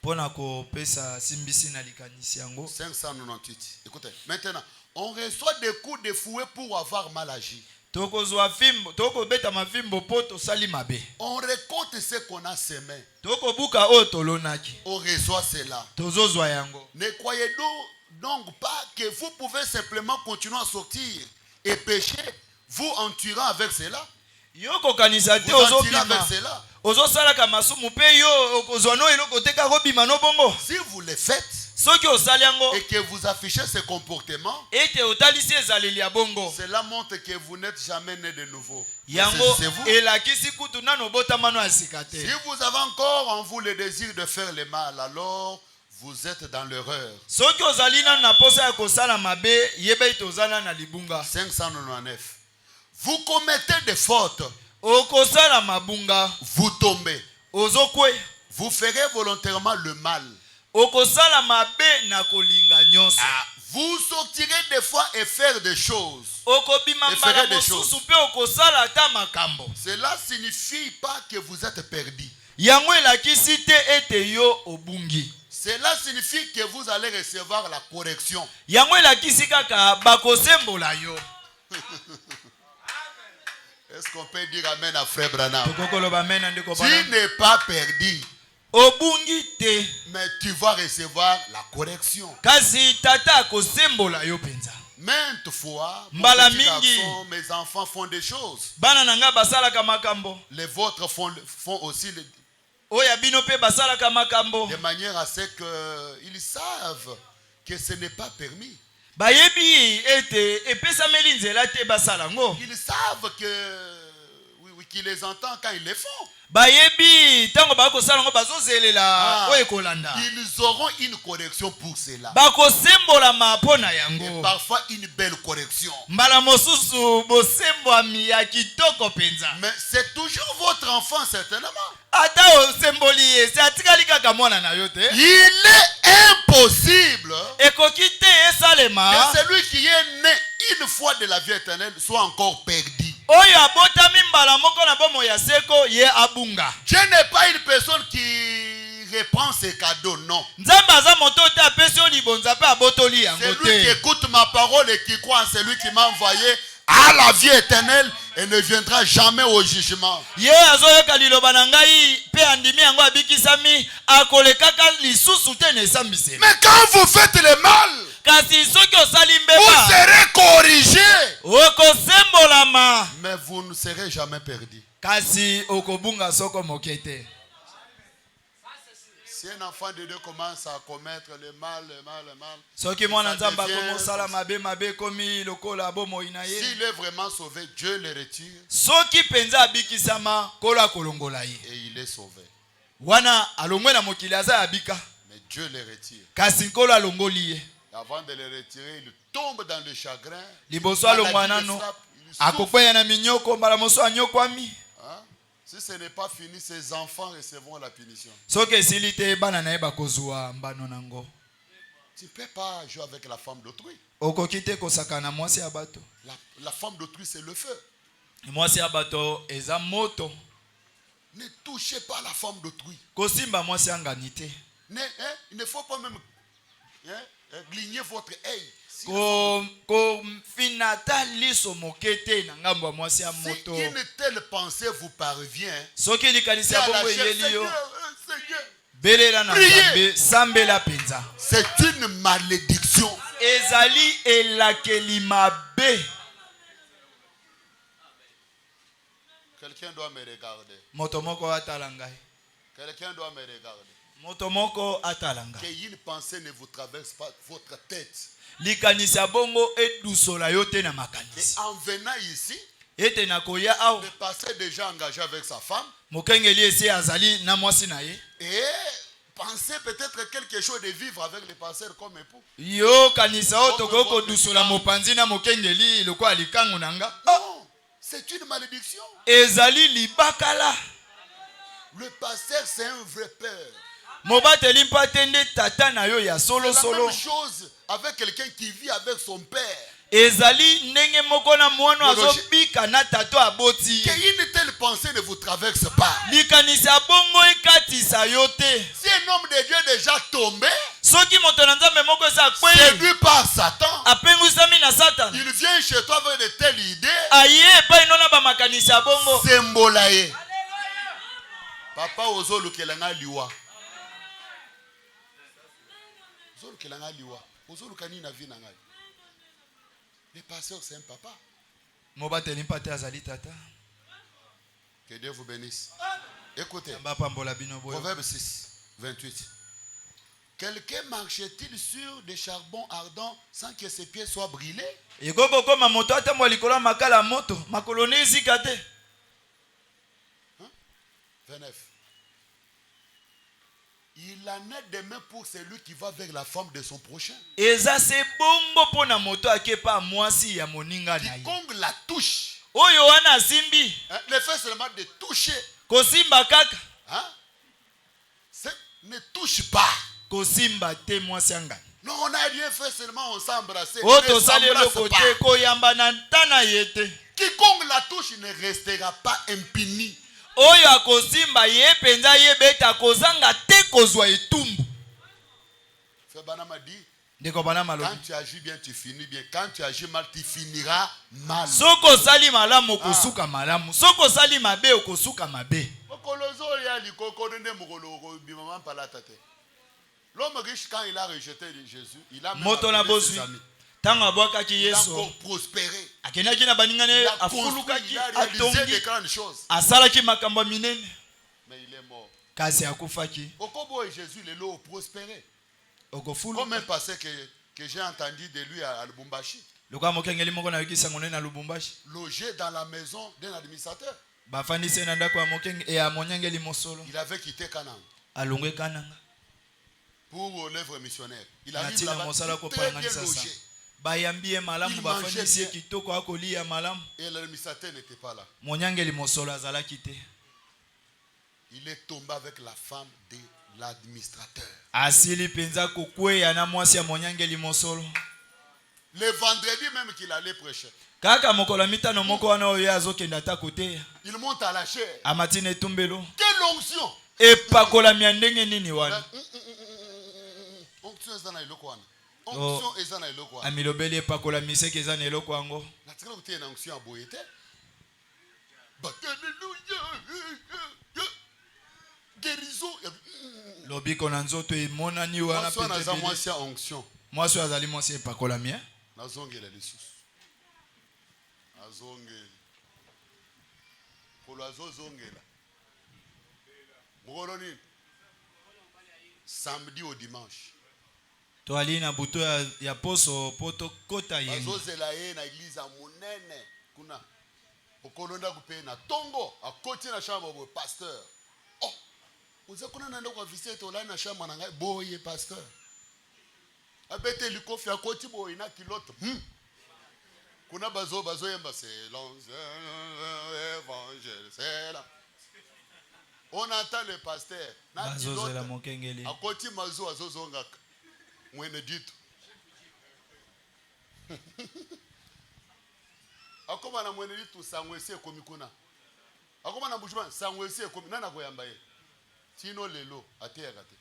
Pona kopesa simbisi na likanisi yango. 598. Écoutez, maintenant, on reçoit des coups de fouet pour avoir mal agi. Tokozwa fimbo, tokobeta mafimbo po tosali mabe. On récolte ce qu'on a semé. Tokobuka oyo tolonaki. On reçoit cela. Tozozwa yango. Ne croyez donc pas que vous pouvez simplement continuer à sortir et pécher, vous en tuant avec cela. Yo kanisa te Vous en tirez ozobima. avec cela. Ozosalaka masumu pe yo okozwa no eloko te ka kobima no bongo. Si vous le faites Soki osali yango et que vous affichez ce comportement, ete otalisi ezaleli ya bongo. cela montre que vous n'êtes jamais né de nouveau. Yango C'est vous. elakisi kutu nano botamano ya sika te. Si vous avez encore en vous le désir de faire le mal, alors vous êtes dans l'erreur. Soki ozali nano na posa ya kosala mabe yeba ete ozala na libunga. 599. Vous commettez des fautes, Okosala mabunga vous tombez. ozokwe. Vous ferez volontairement le mal. Okosala mabe na kolinga nyonso. Vous sortirez des fois et faire des choses. Okobima Et mbala ferait des mosusu pe okosala ta makambo. Cela ne signifie pas que vous êtes perdu. Yango elakisi te ete yo obungi. Cela signifie que vous allez recevoir la correction. Yango elakisi kaka bakosembola yo. Est-ce qu'on peut dire amen à frère Branham? Tokokoloba mena ndeko Tu bana. n'es pas perdu, Obungi te. mais tu vas recevoir la correction. Kasi tata akosembola yo penza. Maintes fois, mon Mbala petit mingi. garçon, mes enfants font des choses. Bana nanga basalaka makambo. Les vôtres font aussi Oya bino pe basalaka makambo. de manière à ce qu'ils savent que ce n'est pas permis. Bayebi ete epesameli nzela te basalango. Ils savent que oui, qu'ils les entendent quand ils les font. Bayebi tango bakosalango bazozelela oyo kolanda. Ils auront une correction pour cela. Bakosembola mapona Et yango. parfois une belle correction. Mbala mosusu bosembwami ya kitoko penza. Mais c'est toujours votre enfant certainement. Ata osemboli ese atikali kaka mwana na yo te. Il est impossible Ekoki te esalema. que celui qui est né une fois de la vie éternelle soit encore perdu. Oyo abotami mbala moko na bomo ya seko ye abunga. Dieu n'est pas une personne qui reprend ses cadeaux, non. Nzambe aza moto te apesi yo libonza pe abotoli yango C'est lui qui te. écoute ma parole et qui croit en celui qui m'a envoyé à la vie éternelle et ne viendra jamais au jugement. Ye azoyoka liloba na ngai pe andimi yango abikisami akolekaka lisusu te na esambiseli. Mais quand vous faites le mal, Kasi soki osali vous mbeba serez corrigé. okosembolama. Mais vous ne serez jamais perdu. Kasi okobunga soko moke te. Si un enfant de Dieu commence à commettre le mal, Soki mwana nzamba komosala mabe komi lokola bomoi na ye. s'il est vraiment sauvé, Dieu le retire. Soki penza abikisama kola kolongola ye. Et il est sauvé. Wana alongwe na mokili aza abika. Mais Dieu le retire. Kasi kola longoli ye. Avant de le retirer, il tombe dans le chagrin. Liboso alongwana no. Akokweya na minyoko mbala moso anyokwami. Si ce n'est pas fini, ses enfants recevront la punition. Tu ne peux pas jouer avec la femme d'autrui. La femme d'autrui, c'est le feu. Ne touchez pas la femme d'autrui. Il ne faut pas même gligner votre œil. Si une telle pensée vous parvient, c'est une malédiction. Quelqu'un doit me regarder. Quelqu'un doit me regarder. Qu'une pensée ne vous traverse pas votre tête. Et en venant ici, le pasteur est déjà engagé avec sa femme. Et pensez peut-être quelque chose de vivre avec le pasteur comme époux. Non, c'est une malédiction. Le pasteur, c'est un vrai père. C'est la même chose avec quelqu'un qui vit avec son père. Qu'une telle pensée ne vous traverse pas. Si un homme de Dieu est déjà tombé, séduit par Satan, il vient chez toi avec de telles idées, symbolaye. Papa ozolu kelanga liwa. Ozolu kelanga liwa. Ozolu kanina vina ngai. Le pasteur c'est un papa. Que Dieu vous bénisse. Écoutez. Proverbe 6, 28. Quelqu'un marche-t-il sur des charbons ardents sans que ses pieds soient brûlés? 29. Il en est de même pour celui qui va vers la femme de son prochain. Quiconque la touche. Le fait seulement de toucher. Ne touche pas. Non, on n'a rien fait, seulement on s'est embrassé. Quiconque la touche ne restera pas impuni. Banama dit, quand tu agis bien, tu finis bien. Quand tu agis mal, tu finiras mal. L'homme riche, quand il a rejeté Jésus, il a même appelé ses amis. Il a encore prospéré. Il a construit, il a réalisé de grandes choses. Mais il est mort. Au Congo, Jésus, il est là prospéré. Comme un passé que j'ai entendu de lui à Lubumbashi. Logé dans la maison d'un administrateur. Il avait quitté Canaan pour l'œuvre missionnaire. Il arrive là-bas très bien logé. Il mangeait bien. Et l'administrateur n'était pas là. Il est tombé avec la femme de l'administrateur. Le vendredi même qu'il allait prêcher, il monte à la chair. Quelle onction! Onction est dans le coin. Onction est dans le coin. Amilobeli epakola miseke eza na eloko yango. Natika kutie na onction aboyete. Alléluia. Guérison. Lobiko na nzoto emonani wana pe. Moi ça moi c'est onction. Moi so azali moi c'est epakola mien. Nazongela lisusu. Azongela. Polo azozongela. Mugoloni. samedi au dimanche. toali na buto ya poso poto kota yengi Bazozela ye na église a monene kuna okolonda kupe na tongo akoti na chambre bo pasteur. Oh, uza kuna nanda kwa visite ola na chambre na ngai boye pasteur. Abete likofi akoti boye na kilote. Kuna bazo yemba c'est l'évangile c'est là. On entend le pasteur na kilote akoti mazo azozonga mwene ditu. Akoma na mwene ditu sangwese komi kuna. Akoma na bushman sangwese komi nana koyamba ye. Tino lelo ateyaka te.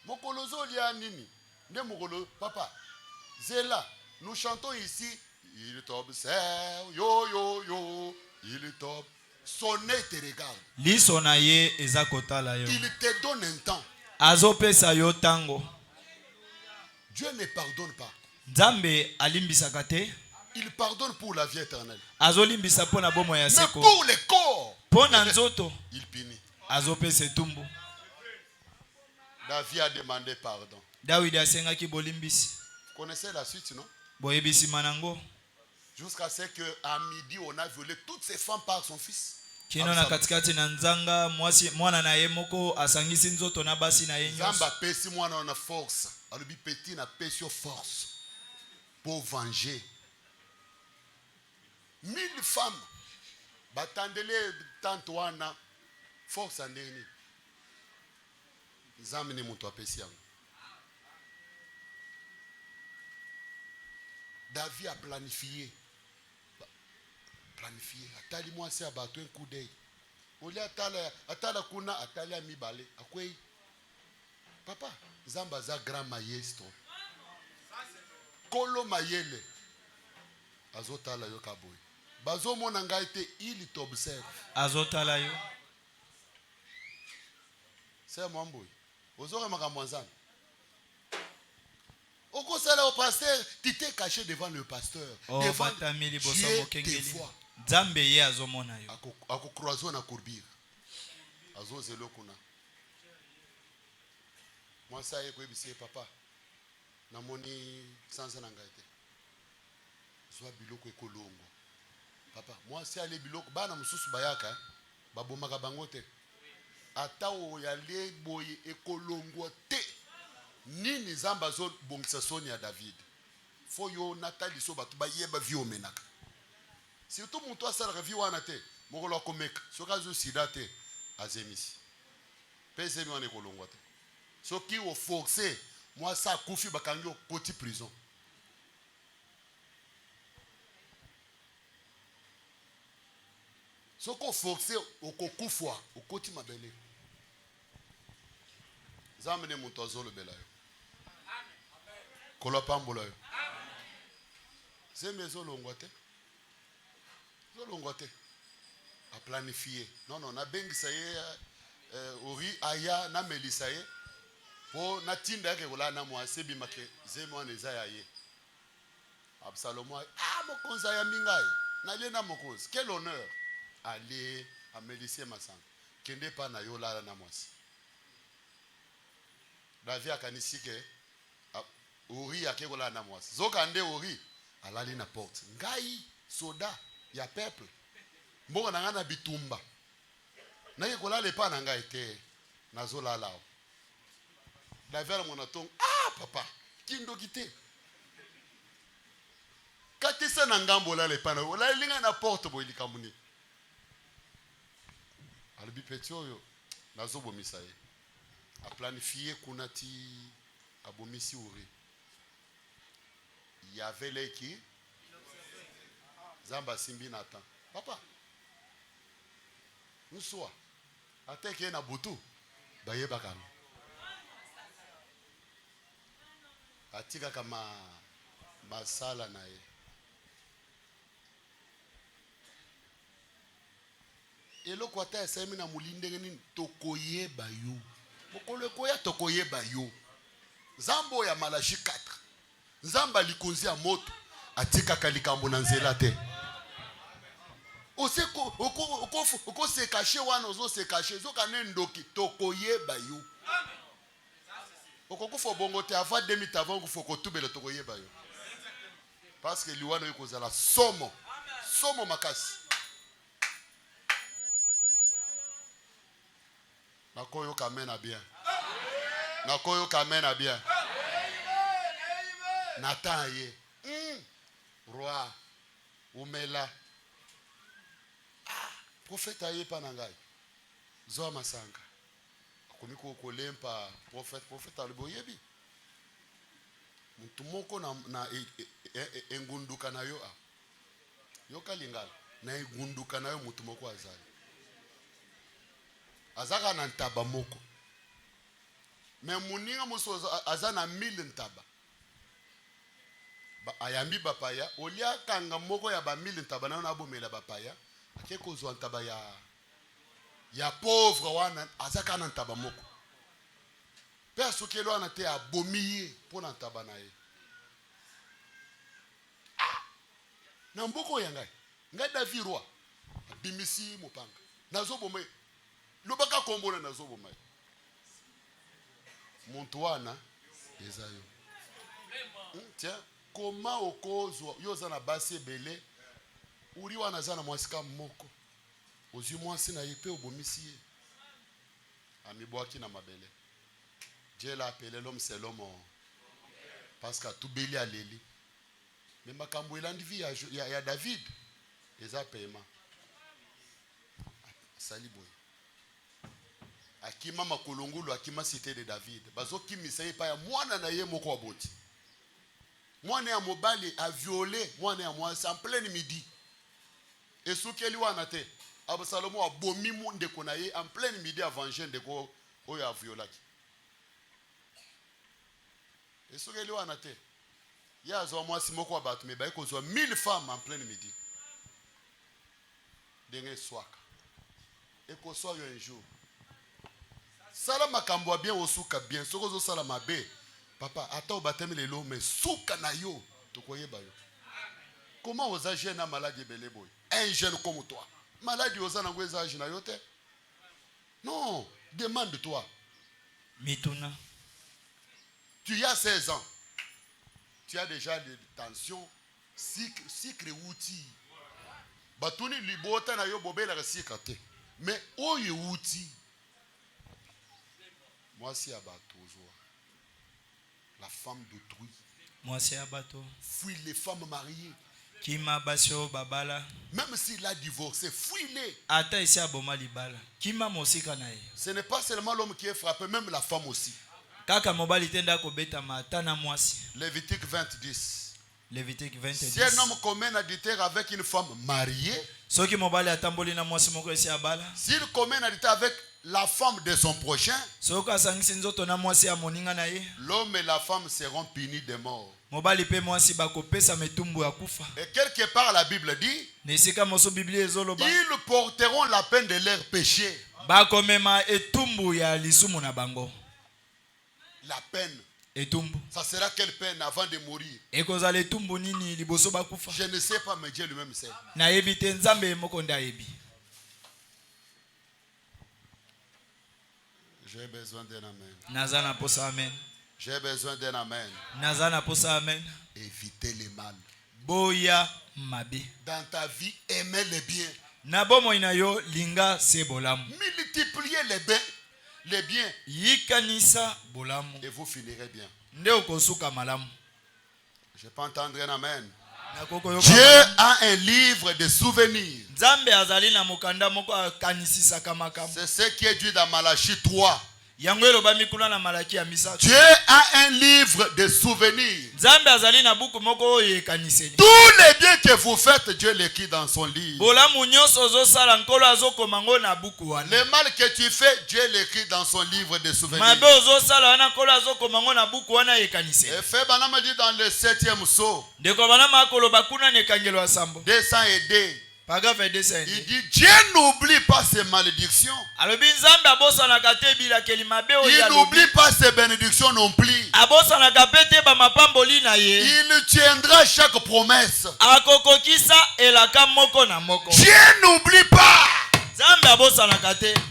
Mokolozo lia nini? Nde mokolo papa. Zela, nous chantons ici, il t'observe, yo yo yo, il t'observe. Son nez te regarde. Lisona ye eza kotala yo. Il te donne un temps. Azopesa yo tango. Dieu ne pardonne pas. Nzambe alimbisaka te. Il pardonne pour la vie éternelle. Azolimbisa pona bomo ya Mais seko. pour le corps, Pona nzoto. il punit. Azopesa tumbu. David a demandé pardon. David asengaki bolimbisi. Vous connaissez la suite, non? Boyebisi manango. Jusqu'à ce qu'à midi, on a violé toutes ces femmes par son fils. Kino na katikati na nzanga mwana na ye moko asangisi nzoto na basi na ye nyonso. Zamba pesi mwana na force. Alubi petit na pesi force pour venger. 1000 femmes. Batandele tante wana force andeni. Zamba ni mutu apesi yango. David a planifié. Atali moi c'est abattu un coup d'œil. Oli atala kuna atali a mibale. Akwei. Papa, Zamba za grand maestro. Kolo mayele. Azotala yo kaboy. Bazo mona ngai te il t'observe. Azotala yo. C'est mon boy. Ozore makambo nzambe. Oko sala au pasteur, tu t'es caché devant le pasteur. Oh, devant Dieu te voit. Nzambe ye azomona yo. Ako croiser na courbir. Azo zelo kuna. Moi ça yé ko ebisi papa. Na moni sansa na ngai te. Zwa biloko ekolongo. Papa, moi c'est aller biloko bana mususu bayaka babomaka bango te. Ata o yale boye ekolongo te. Nini Zamba zo bongisa soni ya David. Fo yo natali so batu bayeba vi omenaka. Surtout mutu asala vi wana te. Mokolo akomeka. Soka zo sida te azemisi. Pese mi wana ekolongwa te. Soki o forcer moi ça kufi bakangi o koti prison. Soko forcer o kokufwa o koti mabele. Zamene mutu azolo bela yo. Kola pambola yo. Zeme zolongwa te. Zolongwa te. A planifier. Non, na bengisa ye ori aya na melisa ye. Po na tinda yake kola na mwase bimake zeme wana eza ya ye. Absalomo mokonza ya mingai. Na le na mokonzi. Quel honneur. Aller à Mélicie Massang. Kende pa na yo la na mwasi. David akanisi ke Ori akekola na mwasi. Zoka nde Ori alali na porte. Ngai soda ya peuple. Mbongo na ngana bitumba. Na yekola le pa na ngai te. Nazola lao. David mona tong papa kindo kite. Katisa na ngambo la le pa na. Ola linga na porte boy likamuni. Albi petio yo nazobo misaye. A planifié kunati abomisi Ori. Il y avait les qui Zamba Simbi Nathan. Papa, nous sois. Attends qu'il y ait un boutou. Baye bakam. Atika kama masala na ye. Elo kwata esemi na mulinde ngeni tokoye bayo. Mokolo koya tokoye bayo. Zambo ya Malachi 4. Nzamba likonzi ya moto atika kalikambo na nzela te. Ose ko se cacher wana ozo se cacher zo kanendoki tokoyeba yo. Okokufa bongo te avant 2000 avant kufa kotubela tokoyeba yo. Parce que liwana yo kozala somo. Somo makasi. Nakoyo kamena bien. Nakoyo kamena bien. Nataye. Roi. Umela. Prophète aye panangai. Zoa masanga. Akomiko kolempa prophète aliboyebi. Mutu moko na engunduka na yo a. Yoka lingala. Na engunduka na yo mutu moko azali. Azaka na ntaba moko. Me muninga muso azana 1000 ntaba. Ba ayambi bapaya. Olia kanga moko ya ba 1000 ntaba na abomela bapaya. Akeko zo ntaba ya pauvre wana azaka na ntaba moko. Pe sokelo ana te abomiye pona ntaba na ye. Na mboko yangai. Ngai David roi. Bimisi mopanga. Nazo bomai. Lobaka kombona nazo bomai. Muntu wana ezayo. Tiens, comment okozo yoza na basi ebele uri wana zana mwasika moko. Ozi mwasi na yepe obomisi ye. Amibwaki na mabele. Dieu l'a appelé l'homme c'est l'homme. Parce que tout beli a leli. Mais makambo elandi vi ya David. Eza paiement. Sali boy. Akima makolongolo akima cité de David. Bazo kimisa ye pa ya mwana na ye moko aboti. Mwana ya mobali a violé mwana ya mwasi en plein midi. Et soukeli wana te. Absalomo a bomi monde ko na ye en plein midi avant jeune de ko oyo a violaki. Et soukeli wana te. Ya zo mwasi moko abatu me ba ko zo 1000 femmes en plein midi. Denge swaka. Et ko so yo un jour. Sala makambo bien osuka bien soko zo sala mabe. Papa, ata obatemi lelo mais suka na yo tokoyeba yo. Comment osa jeune na maladie belé boy? Un jeune comme toi. Maladie osa na ngweza âge na yo te? Non, demande-toi. Mituna. Tu as 16 ans. Tu as déjà des tensions, cycle outil. Batuni libota na yo bobela ka sikate. Mais oyo outil. Moi si abatozo. La femme d'autrui. Moi si abato. Fuis les femmes mariées. Kima basio babala. Même s'il a divorcé, fuis-les. Ata isi aboma libala. Kima mosika na ye. Ce n'est pas seulement l'homme qui est frappé, même la femme aussi. Kaka mobali tenda ko beta mata na mwasi. Lévitique 20:10. Lévitique 20:10. Si un homme commet un adultère avec une femme mariée, soki mobali atamboli na mwasi moko esi abala. s'il commet un adultère avec la femme de son prochain, soka sangisi nzoto na mwasi ya moninga na ye, l'homme et la femme seront punis de mort. mobali pe mwasi bakopesa metumbu ya kufa. Et quelque part la Bible dit, Nesika moso Biblia ezoloba, ils porteront la peine de leurs péchés. bakomema etumbu ya lisumu na bango. La peine. Etumbu. Ça sera quelle peine avant de mourir? Ekozala etumbu nini liboso bakufa? Je ne sais pas, mais Dieu lui-même sait. Na yebi te nzambe moko nda yebi. J'ai besoin d'un amen. Nazana posa amen. J'ai besoin d'un amen. Nazana posa amen. Évitez le mal. Boya mabe. Dans ta vie, aimez le bien. Na bomo ina yo linga se bolamu. Multipliez les biens. Yikanisa bolamu. Et vous finirez bien. Nde okosuka malamu. Je peux entendre un amen. Dieu a un livre de souvenirs. Nzambe azali na mokanda moko akanisisaka makambo. C'est ce qui est dit dans Malachie 3. Yango eloba mikula na Malaki ya misato. Dieu a un livre de souvenirs. Nzambe azali na buku moko oyo ekaniseli. Tous les biens que vous faites, Dieu l'écrit dans son livre. Bolamu nyonso ozosala nkolo azokoma ngo na buku wana. Le mal que tu fais, Dieu l'écrit dans son livre de souvenirs. Mabe ozosala wana nkolo azokoma ngo na buku wana ekaniseli. Et fait Banama dit dans le 7e psaume. Ndeko banama akoloba kuna nekangelo ya sambo. 202. Il dit Dieu n'oublie pas ses malédictions. Il n'oublie pas ses bénédictions non plus. Il tiendra chaque promesse. Dieu n'oublie pas.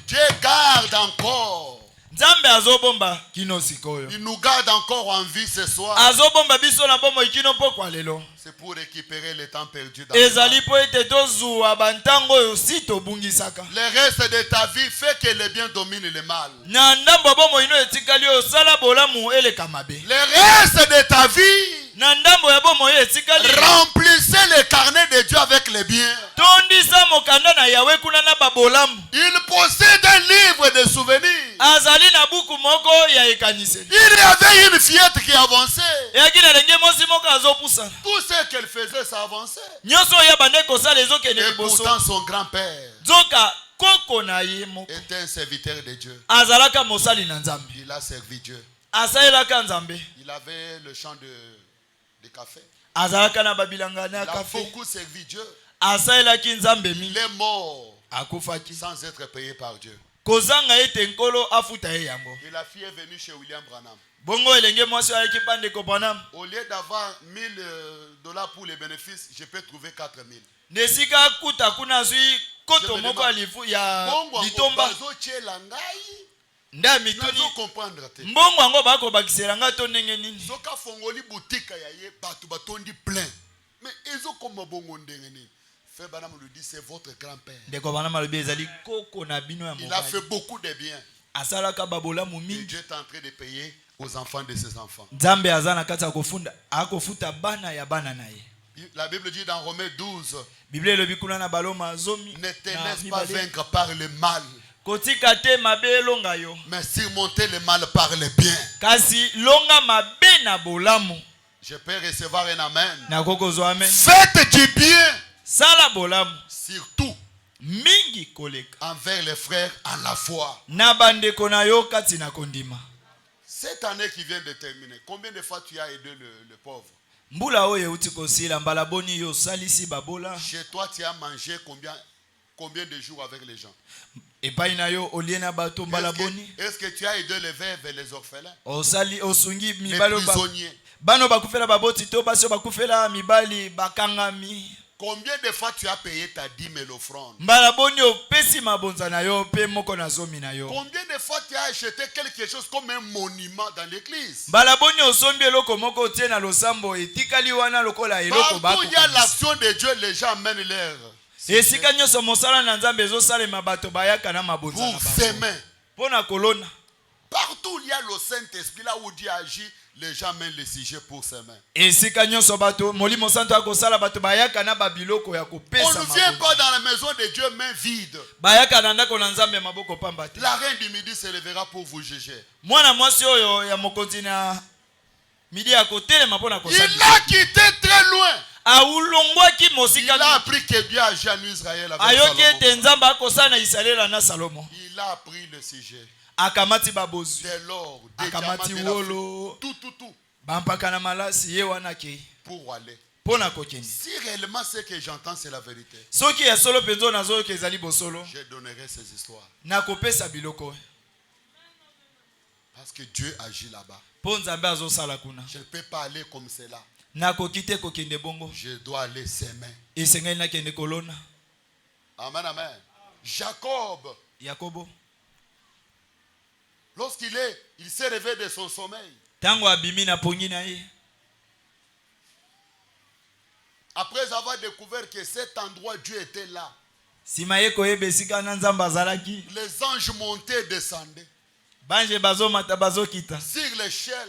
Dieu garde encore. Nzambe azobomba kino sikoyo. Il nous garde encore en vie ce soir. Azobomba biso na bomo ikino pokwa lelo. C'est pour récupérer le temps perdu dans Ezali po ete tozuwa bantango oyo si tobungisaka. le reste de ta vie fait que le bien domine le mal. Na ndambo bomo ino etikali oyo sala bolamu eleka mabe. Le reste de ta vie, Na ndambo ya bomo oyo etikali remplissez le carnet de Dieu avec les biens. tondisa mokanda na Yawe kuna na babolamu. Il possède un livre de souvenirs. Azali na buku moko ya ekaniseli. Il y avait une fillette qui avançait. Yaki na lenge mosi moko azopusana. Tout ce qu'elle faisait, ça avançait. Nyonso ya bande kosala ezokende Et liboso. pourtant, son grand-père Zoka koko na ye moko. était un serviteur de Dieu. Azalaka mosali na Nzambe. Il a servi Dieu. Asalelaka Nzambe. Il avait le champ de café. Azalaka na babilanga Il na a kafe. beaucoup servi Dieu. Asalelaki Nzambe Il mingi. est mort Akufaki. sans être payé par Dieu. Kozanga ete nkolo afuta ye yango. Et la fille est venue chez William Branham. Bongo elenge mwasi ayaki pande ko Branham. Au lieu d'avoir $1000 pour les bénéfices, je peux trouver 4000. Nesika kuta kuna zui koto moko alifu ya litomba. Nda mituni. Comprendre. Mbongo ango bako bakisela nga to ndenge nini. Zoka fongoli boutique ya ye batu batondi plein. Mais ils ont comme bongo ndenge nini. Frère Branham lui dit c'est votre grand-père. Ndeko Branham alobi ezali koko na bino ya Il a mobali. fait beaucoup de bien. Asalaka babolamu Et mingi. Dieu est en train de payer aux enfants de ses enfants. Nzambe azana kati ya kofunda akofuta bana ya bana na ye. La Bible dit dans Romains 12, Biblia elobi kuna na baloma zomi. ne te laisse pas vaincre par le mal, Kotika te mabe elonga yo. mais surmonter le mal par le bien. Kasi longa mabe na bolamu. Je peux recevoir un amen. Na koko zo amen. Faites du bien, Sala bolamu. surtout Mingi koleka. envers les frères en la foi. Na bandeko na yo kati na kondima. Cette année qui vient de terminer, combien de fois tu as aidé le pauvre? Mbula oye uti kosila mbala boni yo salisi babola. Chez toi, tu as mangé combien de jours avec les gens? Epai na yo oliena bato mbala boni. Est-ce que tu as aidé les veuves et les orphelins? Osali osungi Les mibalo prisonniers. bano bakufela baboti to baso bakufela mibali bakangami. Combien de fois tu as payé ta dîme et l'offrande? Mbala boni opesi mabonza na yo pe moko na zomi na yo. Combien de fois tu as acheté quelque chose comme un monument dans l'église? Mbala boni osombi eloko moko tie na losambo etikali wana lokola eloko Partout il y a l'action de Dieu, les gens amènent l'air. esika nyonso mosala na Nzambe ezosalema bato bayaka na mabonza na Pour bango. s'aimer. Pona kolona. Partout il y a le Saint-Esprit, là où Dieu agit, les gens mènent le sujet pour s'aimer. Esika nyonso bato molimo santo akosala bato bayaka na babiloko ya On kopesa ne vient mabonza. pas dans la maison de Dieu main vide. Bayaka na ndako na Nzambe maboko pamba te. La reine du midi se lèvera pour vous juger. Mwana mwasi oyo ya mokonzi na midi ya kotelema pona Il kosala. a quitté très loin. Aulongwaki Il mosika. a appris que Dieu agit en Israël avec Ayoki Salomon. ete Nzambe akosala na Israela na Salomo. Il a appris le sujet. Akamati babozu. De l'or, des Akamati diamants, wolo. tout. Bampaka na malasi ye wana ke. Pour aller. Pona kokende. Si réellement ce que j'entends c'est la vérité, Soki ya solo penzo na zo ke ezali bosolo. je donnerai ces histoires. Na kopesa biloko. Parce que Dieu agit là-bas. Po Nzambe azosala kuna. Je ne peux pas aller comme cela. Na kokite kokende bongo. Je dois aller s'aimer. Esengeli na kende kolona. Amen, amen. Jacob, Yakobo. il s'est réveillé de son sommeil. Tango abimi na pongi na ye. Après avoir découvert que cet endroit, Dieu était là. Sima ye koyeba esika na Nzambe azalaki. Les anges montaient et descendaient. Banje bazomata bazokita. Sur l'échelle,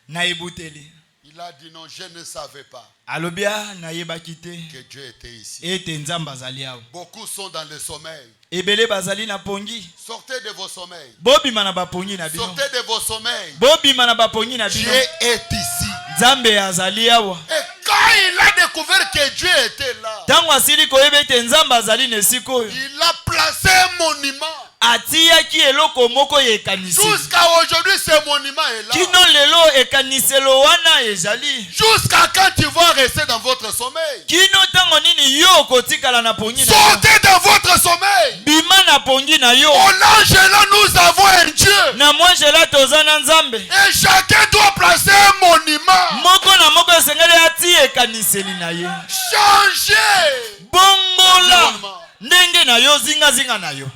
Na ebuteli. il a dit non, je ne savais pas Alobia na yebaki te. que Dieu était ici. Ete Nzambe azali awa. Beaucoup sont dans le sommeil. Ebele bazali na pongi. Sortez de vos sommeils. Bobima na bapongi na bino. Sortez de vos sommeils. Bobima na bapongi na bino. Dieu est ici. Nzambe azali awa. Et quand il a découvert que Dieu était là, Tango asili koyeba ete Nzambe azali na esika oyo. il a placé un monument. Atiaki eloko moko ye ekaniseli. Jusqu'à aujourd'hui, ce monument est là. Kino lelo ekaniselo wana ezali. Jusqu'à quand tu vas rester dans votre sommeil. Kino tango nini yo kotikala na pongi na yo. Sortez de votre sommeil. Bima na pongi na yo. Au ange là, nous avons un Dieu. Na mwange la toza na Nzambe. Et chacun doit placer un monument. Moko na moko esengeli ati ekaniseli na ye. Changer. Bongola ndenge na yo zinga zinga na yo.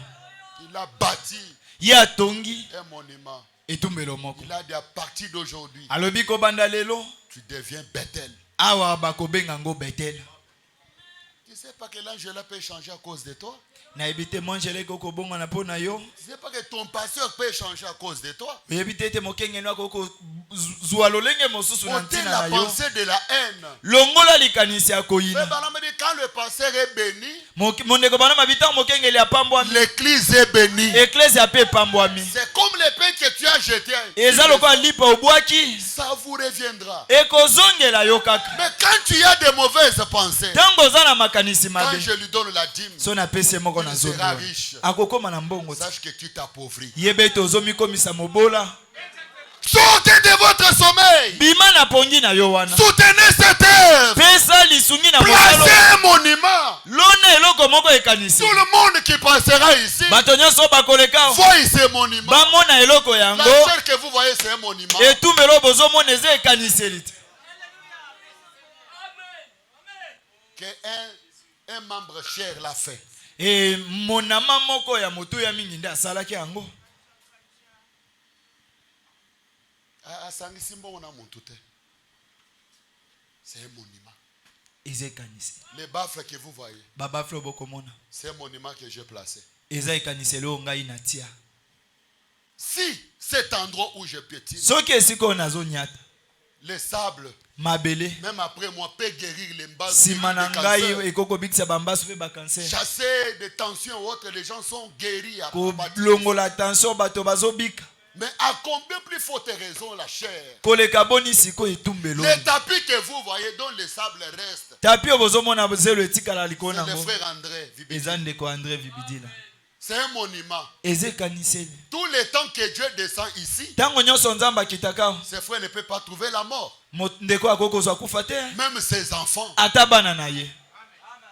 Il a bâti. ya tongi un monument. etumbelo moko. Il a dit à partir d'aujourd'hui, Alobi ko banda lelo tu deviens Bethel. awa bakobenga ngo Bethel. Tu sais pas que l'ange là peut changer à cause de toi? Na ebite mangele ko bonga na pona yo. Tu sais pas que ton pasteur peut changer à cause de toi? Ebite te mokenge no ko zuwa lolenge mosusu na Ôtez ntina la na yo. pensée de la haine. Longola likanisi ya Mais koyina. quand le pasteur est béni, Mondeko bana mabita mokenge ya pambwami. l'église est bénie. Église ya pe pambwami. C'est comme le pain que tu as jeté. Eza lokwa lipa obwaki. Ça vous reviendra. Ekozongela yo kaka. Mais quand tu as de mauvaises pensées, Tango za na makanisi quand mabe. je lui donne la dîme, So na pese moko na il zomi. sera riche. Akokoma na mbongo. Sache que tu t'appauvris. Yebe tozomi komisa mobola. Sortez de votre sommeil. Bima na pongi na yo wana. Soutenez cette œuvre. Pesa lisungi na Placez mosalo. un monument. Lone eloko moko ekanisi. Tout le monde qui passera ici, Bato nyonso bakoleka. voyez ce monument. Bamona eloko La yango. chair que vous voyez, c'est un monument. Etumelo bozomona eza ekaniseli te. Que un membre cher l'a fait. E monama moko ya moto ya mingi nde asalaki yango. C'est un monument. Eza ekanisi. Les baffles que vous voyez, Babaflo bokomona. c'est un monument que j'ai placé. Eza ekaniseli o ngai na tia. Si cet endroit où je piétine, Soki esiko nazonyata. les sables, Mabele. même après moi, peut guérir les bases. Sima na ngai ekoko bikisa bambasu pe bakanser. Chasser des tensions ou autres, les gens sont guéris. Ko longola tension bato bazobika. Mais à combien plus forte raison la chair? Koleka boni siko etumbelo. Les tapis que vous voyez, dont les sables restent, Tapi obozomona zelo etikala c'est likona le ngo. frère André Vibidi. Eza ndeko André Vibidila. C'est un monument. Eza ekaniseli. Tous les temps que Dieu descend ici, Tango nyonso nzamba akitaka. ses frères ne peuvent pas trouver la mort. Ndeko akokozwa kufa te. Même ses enfants. Ata bana na ye.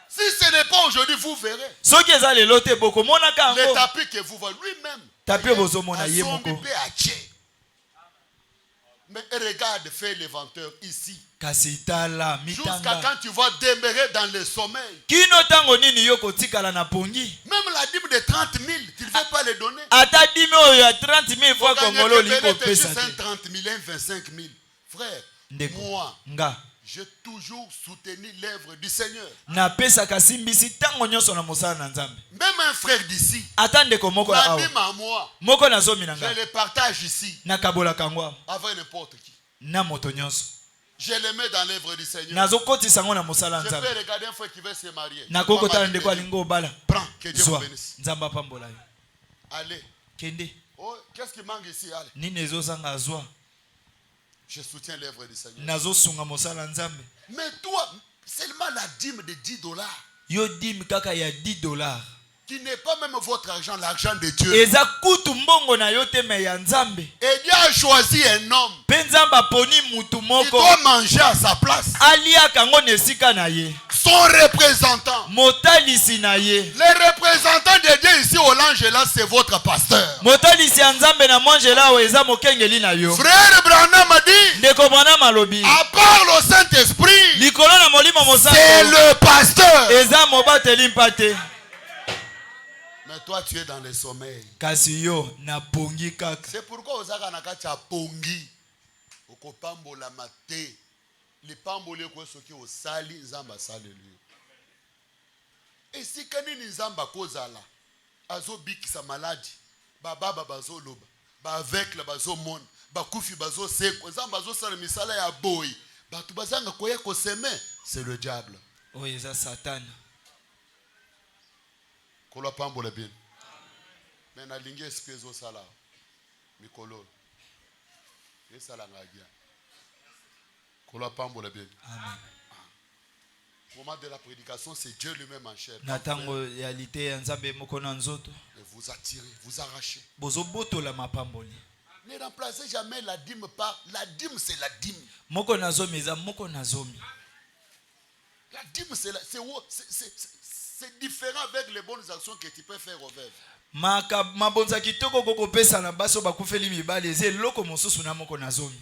Si ce n'est pas aujourd'hui, vous verrez. Soki eza lelo te bokomonaka Les yango. tapis que vous voyez lui-même. Tapi obozomona ye moko. Mais regarde, fait l'inventeur ici. Kasi tala Jusqu'à mitanga. quand tu vas demeurer dans le sommeil. Kino tango nini yo kotikala na pongi. Même la dîme de 30 000, tu ne veux pas les donner. Ata dime oyo ya 30 000 fois kongolo liko Juste pesa un te. 30 000, un 25 000. Frère, Ndeko. moi, Nga. j'ai toujours soutenu l'œuvre du Seigneur. Na pesa kasimbisi tango nyonso na mosala na Nzambe. Même un frère d'ici, Ata ndeko moko la awa. dîme à moi, Moko na zomi na je nga. le partage ici Na kabola kangwa. avec n'importe qui. Na moto nyonso. Je le mets dans l'œuvre du Seigneur. Nazo kotisa ngo na mosala Je Nzambe. peux regarder un frère qui veut se marier. Na koko tala ndeko alingo obala. Prends, que Dieu vous Zwa. bénisse. Nzamba pambola yo. Allez. Kende. Oh, qu'est-ce qui manque ici? Allez. Nini ezozanga azwa. Je soutiens l'œuvre du Seigneur. Nazo sunga mosala Nzambe. Mais toi, seulement la dîme de 10 $, Yo dim kaka ya $10. qui n'est pas même votre argent, l'argent de Dieu. Eza kutu mbongo na yo te me ya Nzambe. Et Dieu a choisi un homme Pe Nzamba poni mutu qui moko. doit manger à sa place. Alia kango nesika na ye. Son représentant. Motalisi na ye. Le représentant de Dieu ici au Lange là, c'est votre pasteur. Motalisi ya Nzambe na mongela o eza mokengeli na yo. Frère Branham a dit, Ndeko bwana malobi. à part le Saint-Esprit, Likolo na molimo mosala. c'est le pasteur. Eza mobateli mpate. Mais toi, tu es dans le sommeil. Kasi yo na pongi kaka. C'est pourquoi ozaka na kati ya pongi. Okopambola mate. Le pambole ko soki osali nzamba sali lui. Et si kanini nzamba kozala azobikisa maladi, bababa bazoloba, ba avec la bazomona, ba kufi bazoseko, nzamba azosala misala ya boy. Batu bazanga koya koseme, c'est le diable. O eza Satan. Kolo pambola bien. Mais na lingi espezo sala. Mikolo. Esala ngagia. Kolo pambola bien. Amen. Au moment de la prédication, c'est Dieu lui-même en chair. Na tango ya lite ya Nzambe moko na nzoto. Et vous attirez, vous arrachez. Bozo boto la mapamboli. Ne remplacez jamais la dîme par la dîme, c'est la dîme. Moko na zomi eza moko na zomi. La dîme, c'est différent avec les bonnes actions que tu peux faire au veuve. Mabonza kitoko koko pesa na baso bakufeli mibale eze loko mosusu na moko na zomi.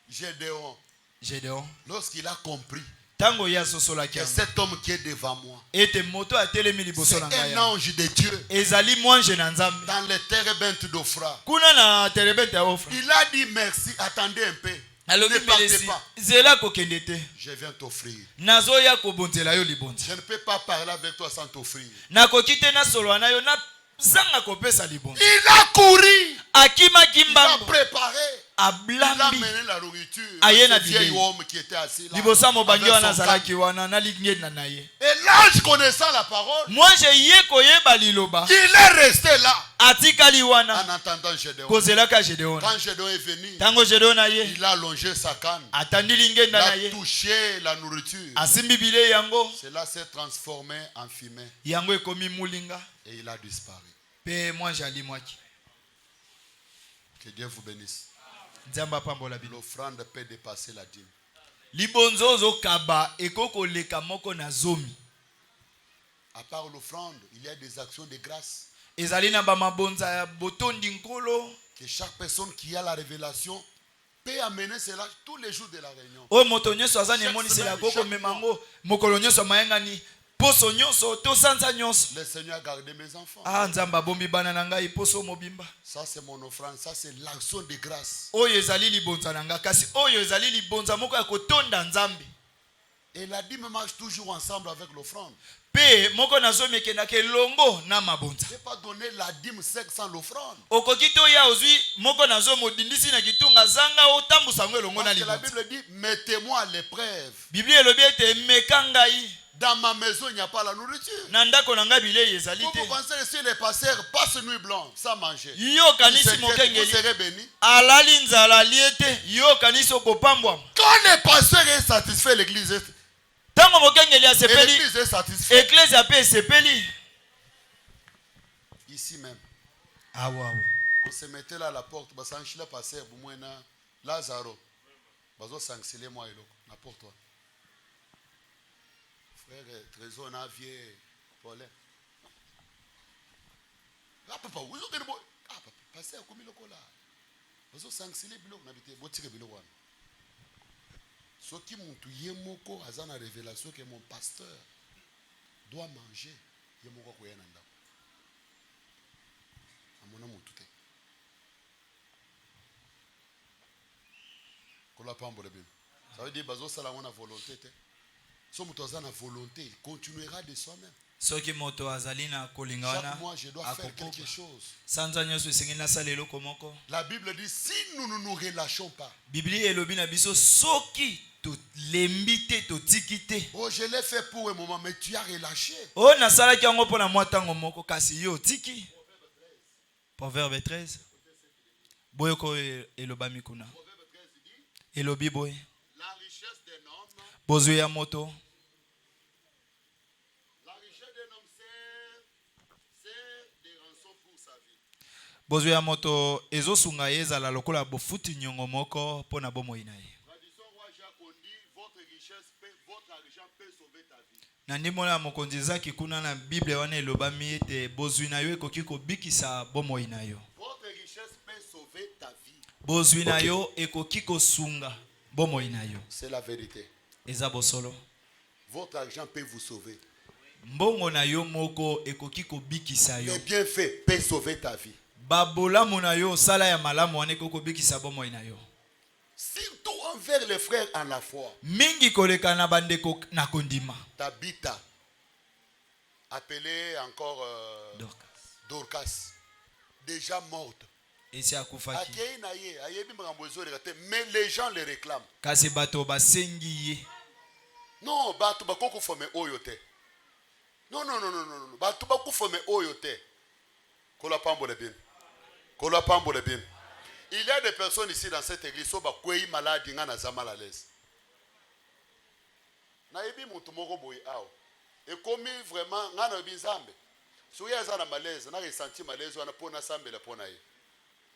Gédéon, Gédéon. lorsqu'il a compris tango ya sosola que kiango cet homme qui est devant moi, ete moto atelemi liboso c'est na un ngai ange de Dieu ezali mwanje na nzambe dans les térébintes d'Ophra. kuna na terebente ya ofra Il a dit merci, attendez un peu. alobi Ne partez melesi pas. zela kokende te Je viens t'offrir. nazoya kobonzela yo libonza Je ne peux pas parler avec toi sans t'offrir. nakoki te nasolola na yo nazanga kopesa libonza Il a couru. akimaki Il a mbambo préparé. Il a ablambi mené la nourriture Aye à na ce vieil bilei. homme qui était assis là. liboso ya mobangi avec wana son azalaki wana nalingenda na ye canne. Et l'ange connaissant la parole, mwanje ye koyeba liloba il est resté là atikali wana en entendant Gédéon. kozelaka gedeona Quand Gédéon est venu, ntango gedeon na ye il a allongé sa canne. atandi Il lingenda na a ye touché la nourriture. asimbi bilei yango Cela s'est transformé en fumée yango ekomi mulinga et il a disparu. mpe mwanje alimwaki Que Dieu vous bénisse. nzambe apambola bino L'offrande peut dépasser la dîme. libonzo ozokaba ekokoleka moko na zomi À part l'offrande, il y a des actions de grâce. ezali na bamabonza ya botondi nkolo Que chaque personne qui a la révélation peut amener cela tous les jours de la réunion. oyo moto nyonso aza na emoniseli akokomema yango mokolo nyonso mayangani poso nyonso to sanza nyonso Le Seigneur a gardé mes enfants. nzambe abombi bana na ngai poso mobimba Ça c'est mon offrande, ça c'est l'action de grâce. oyo ezali libonza na ngai kasi oyo ezali libonza moko ya kotonda nzambe Et la dîme marche toujours ensemble avec l'offrande. mpe moko na zomi ekendaka elongo na mabonza Je ne peux pas donner la dîme sec sans l'offrande. okoki te oya ozwi moko na zomi odindisi na kitunga zanga otambusa yango elongo na Parce que la libonza Bible dit, mettez-moi à l'épreuve. biblia elobi ete meka ngai Dans ma maison, il n'y a pas la nourriture. na ndako na ngai bilei ezali Vous te pensez que si les pasteurs passent nuit blanche sans manger, yo vous kanisi mokengeli serez bénis. alali nzala alie te yo kanisi okopambwama Quand le pasteur est satisfait, l'église est, ntango mokengeli et asepeli l'église est satisfaite. eklezia mpe esepeli Ici même, awawa on se mettait là à la porte, bah, sans chila pasteur, boumouena, Lazaro, bazo sanctionner moi et l'autre, n'importe quoi. Frère, trésor na vieux, Paulin. Ah papa, vous avez dit, ah papa, pasteur, comme il est là, bazo sanctionner bilo, n'habitez, botire bilo wana. Ce qui monte yemoko a la révélation que mon pasteur doit manger yemoko ko yananda. Amona mutuke. Kola pambo le bien. Ça veut dire bazo sala wana volonté te. So mutu a na volonté, il continuera de soi-même. soki moto azali na kolinga wana Chaque mois je dois faire quelque chose. sanza nyonso esengeli nasala eloko moko La Bible dit si nous ne nous relâchons pas. biblia elobi na biso soki tolembi te totiki te Oh, je l'ai fait pour un moment, mais tu as relâché. oyo nasalaki yango mpo na mwa ntango moko kasi yo otiki proverbe 13 boyoko oyo elobami kuna elobi boye La richesse d'un homme, bozwi ya moto la richesse d'un homme, c'est des rançons pour sa vie. bozwi ya moto ezosunga ye ezala lokola bofuti nyongo moko mpo na bomoi na ye Tradition roi Jacques, on dit votre richesse, votre argent peut sauver ta vie. na ndimbo ya mokonzi ezaki kuna na bible wana elobami ete bozwi na yo ekoki kobikisa bomoi na yo Votre richesse peut sauver ta vie. bozwi na yo ekoki kosunga bomoi na yo C'est la vérité. eza bosolo Votre argent peut vous sauver. mbongo na yo moko ekoki kobikisa yo Les bienfaits peuvent sauver ta vie. babolamu na yo osala ya malamu wana ekoki kobikisa bomoi na yo Surtout envers les frères en la foi. mingi koleka na bandeko na kondima Tabitha, appelée encore Dorcas, déjà morte. esi akufaki Akei na ye, ayebi makambo ezoleka te, mais les gens le réclament. kasi bato basengi ye Non, bato bakokufa me oyo te. Non. Bato bakufa me oyo te. Kola pambola bien. Kola pambola bien. Il y a des personnes ici dans cette église qui sont malades, qui sont mal à l'aise. Nayebi mutu moko boye awo. Et comme vraiment ngana binzambe. So ya za na malaise, na ressenti malaise wana pona sambe la pona ye.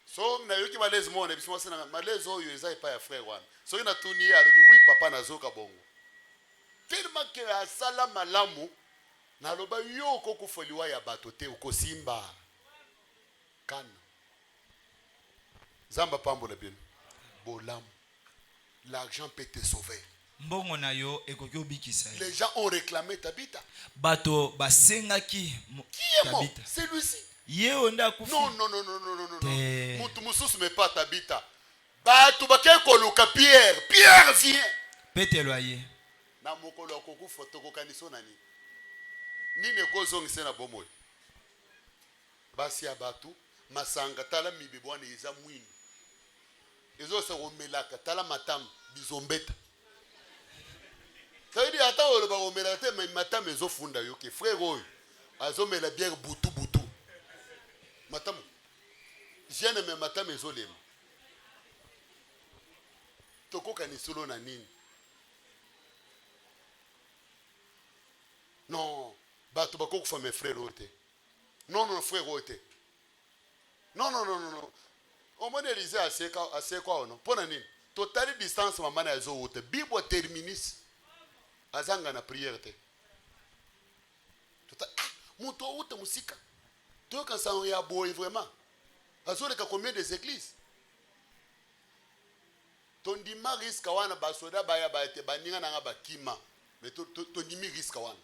So na yoki malaise mo na bisimo sana malaise oyo eza epa ya frère wana. So ina tuni ya lobi oui papa nazoka bongo. Tellement que asala malamu na loba yo kokufoliwa ya bato te ukosimba. Kana. Zamba pambo le bien. Bolam. L'argent peut te sauver. mbongo na yo ekoki obikisa yo. Les gens ont réclamé Tabitha. Bato basengaki Qui est mort? Tabitha. Celui-ci. Ye onda kufi. Non, non, non, non, non, non, non. Te- Mutu mususu mais pas Tabitha. Bato bakay koluka Pierre. Pierre vient. Petelo aye. Na mokolo koku fotoko kaniso nani. Nini kozongisa na bomoi. Basi ya batu masanga tala mibibwane iza mwini. Ezo se romelaka tala matam bizombeta. Ça veut dire ata oloba romela te matam ezo funda yoke frère oyo azomela bière butu butu. Matam. Jeune me matam ezo lema. Tokoka ni solo na nini? Non, bato bakoko fa mes frères ote. Non, non, frère ote. Non, non, non, non, non. On m'a dit assez quoi, non? Pour nani? Totale distance, maman a zo ote. Bible terminis. Azanga na prière te. Total. Ah, muto ote musika. Toi quand ça on y a boy vraiment. Azo le combien des églises? Ton dima risque wana basoda baya ba te baninga na ba kima. Mais ton dimi risque wana.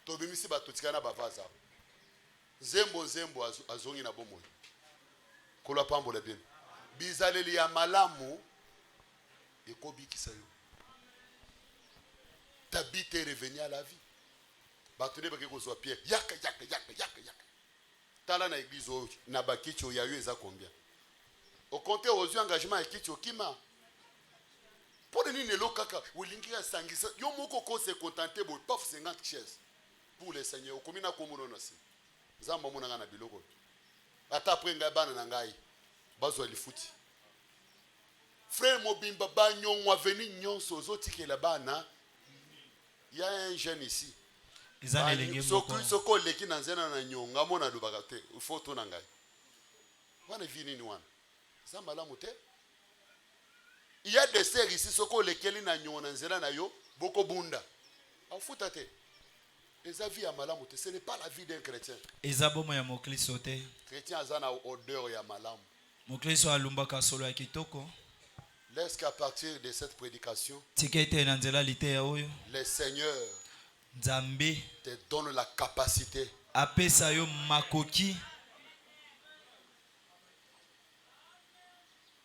To bimisi batotikana bavaza. Zembo azongi na bomoy. Kola pambola bien. Bizaleli ya malamu ekobikisa yo. Tabitha est revenu à la vie. Batone bake kozwa Pierre. Yaka. Tala na église na bakicho ya yo eza combien? Au compteur aux engagement et kicho kima. Pour nini ne lokaka ulingira sangisa yo moko ko se contenter bo paf 50 chaises pour les seigneurs komina komono nasi. Zamba mona ngana biloko. Ata après ngai bana na ngai bazwa lifuti. Frère Mobimba banyon wa veni nyonso zotikela bana. Il y a un jeune ici. Soko leki na nzena na nyonga mona lubaka te. Foto na ngai. Wana vini ni wana. Zamba la mote. Il y a des sœurs ici soko lekeli na nyonga na nzena na yo boko bunda. Afuta te. Eza vie ya malamu te. Ce n'est pas la vie d'un chrétien. Eza bomo ya mokristo te. Chrétien azana odeur ya malamu. Mokristo alumbaka solo ya kitoko. Laisse qu'à partir de cette prédication, le Seigneur Nzambe te donne la capacité apesa yo makoki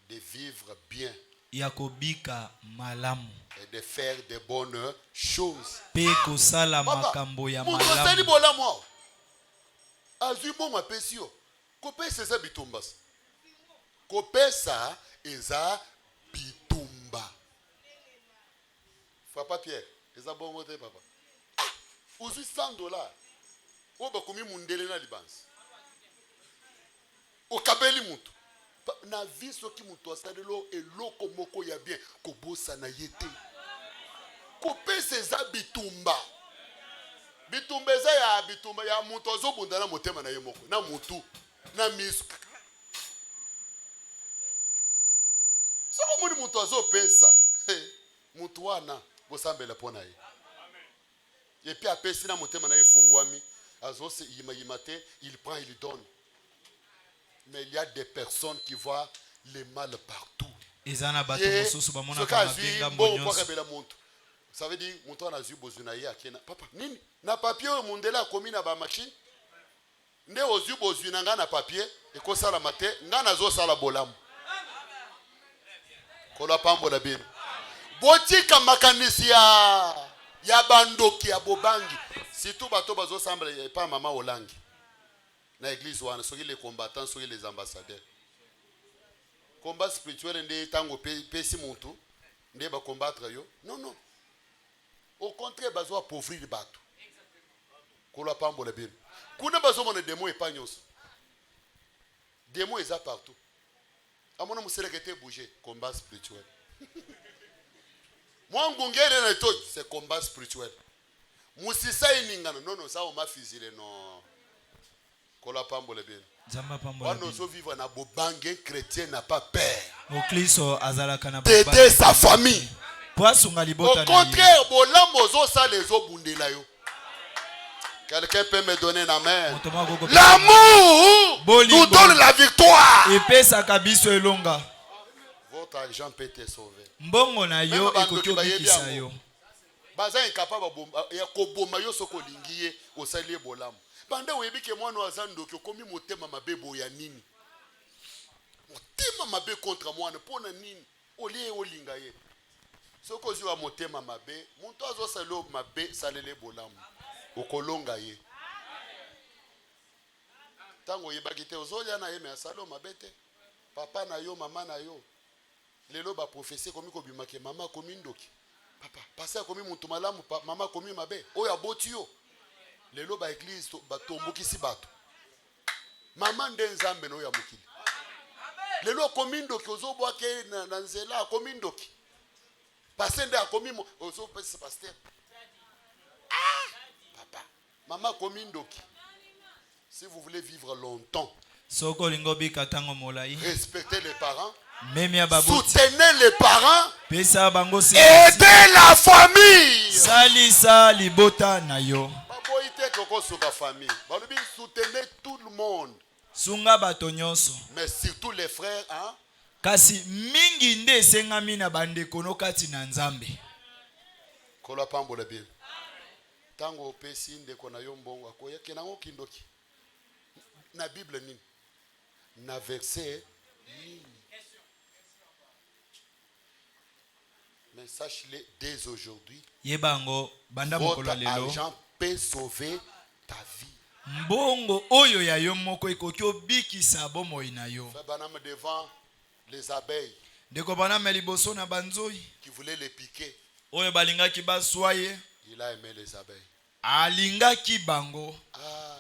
de vivre bien yakobika malamu et de faire de bonnes choses. Pe kosala makambo ya malamu. malamu. Bolamo. Azui bon apesio. Kopesa eza bitumbas. Kopesa eza bitumba. Papa Pierre, eza bon mote papa. Ah, uzu $100. Oba komi mundele na libansi. Okabeli mutu. Na vie soki mutu asalelo eloko moko ya bien kobosa na yete. Kopesa eza bitumba. Bitumba eza ya bitumba ya mutu azobunda na motema na ye moko. Na mutu na misu. Soko muni mutu azopesa. Mutu wana bosambela pona ye. Et puis apesi na motema na ye fungwami azose yimate, il prend, il donne. Mais il y a des personnes qui voient le mal partout. Ezana bato mosusu bamona kama benga mbonyo. Ça veut dire mutu anazu bozuna ye akena. Papa, nini? Na papier o mundela komi na ba machine. Nde ozu bozuna nga na papier ekosala mate nga nazo sala bolamu. Kola pambo la bino. Botika makanisi ya bandoki ya bobangi. Surtout bato bazo sambla pa mama olangi. Na église wana soki les combattants, soki les ambassadeurs. Combat spirituel nde tango pesi muntu nde ba combattre yo. Non non. Au contraire bazo appauvrir bato. Kola pambo la bino. Kuna bazo mona démon epagnos. Démon est partout. Amona muselekete bouger combat spirituel. Moi ngongere na to c'est combat spirituel. Musisa iningana non ça on m'a fusillé non. Kola pambola bien. Zamba pambola. On nous vivre na bobange chrétien n'a pas peur. Okristo azalaka na baba. D'aider sa famille. Poasunga libota na. Au contraire, bolambo zo sa les obundela yo. Quelqu'un peut me donner un amen. L'amour nous donne la victoire. Epesa kabiso elonga. votre argent peut te sauver. mbongo na yo Même ekoki bandoki obikisa bayebi yo. Baza incapable ya koboma yo soko lingi ye osali ye bolamu. Bande oyebi ke mwana aza ndoki okomi motema mabe boya nini? Motema mabe contre mwana pona nini? Olie olinga ye. Soko ziwa motema mabe, muntu azo salo mabe salele bolamu. Okolonga ye. Tango yebaki te ozolia na ye me asalo mabe te. Papa na yo, mama na yo. Lelo ba professeur komi ko bimake mama komi ndoki. Papa, passer komi muntu malamu, mama komi mabe. Oya boti yo. Lelo ba église ba tomboki si bato. Mama nde nzambe no ya mukili. Lelo komi ndoki ozobwa ke na nzela komi ndoki. Passer nde akomi ozo pesa pasteur. Papa, maman komi ndoki. Si vous voulez vivre longtemps, Soko lingo bika tango molai. respectez les parents. Memi ababoti. Soutenez les parents. Pesa bango si. Aidez la famille. Salisa libota na yo. Baboite koko soka famille. Balobi soutenez tout le monde. Sunga bato nyonso. Mais surtout les frères, hein? Kasi mingi nde esengami na bandeko no kati na Nzambe. Kola pambola bien. Tango opesi ndeko na yo mbongo akoya kenango kindoki. Na Bible nini? Na verset nini? Mais sache-le dès aujourd'hui. Yebango banda Votre mokolo lelo. argent peut sauver ta vie. Mbongo oyo ya yo moko ekoki obikisa bomoi na yo. Fait banam devant les abeilles Ndeko bana meliboso na banzoi. qui voulaient les piquer. Oyo balingaki baswaye. Il a aimé les abeilles. Alingaki bango. Ah,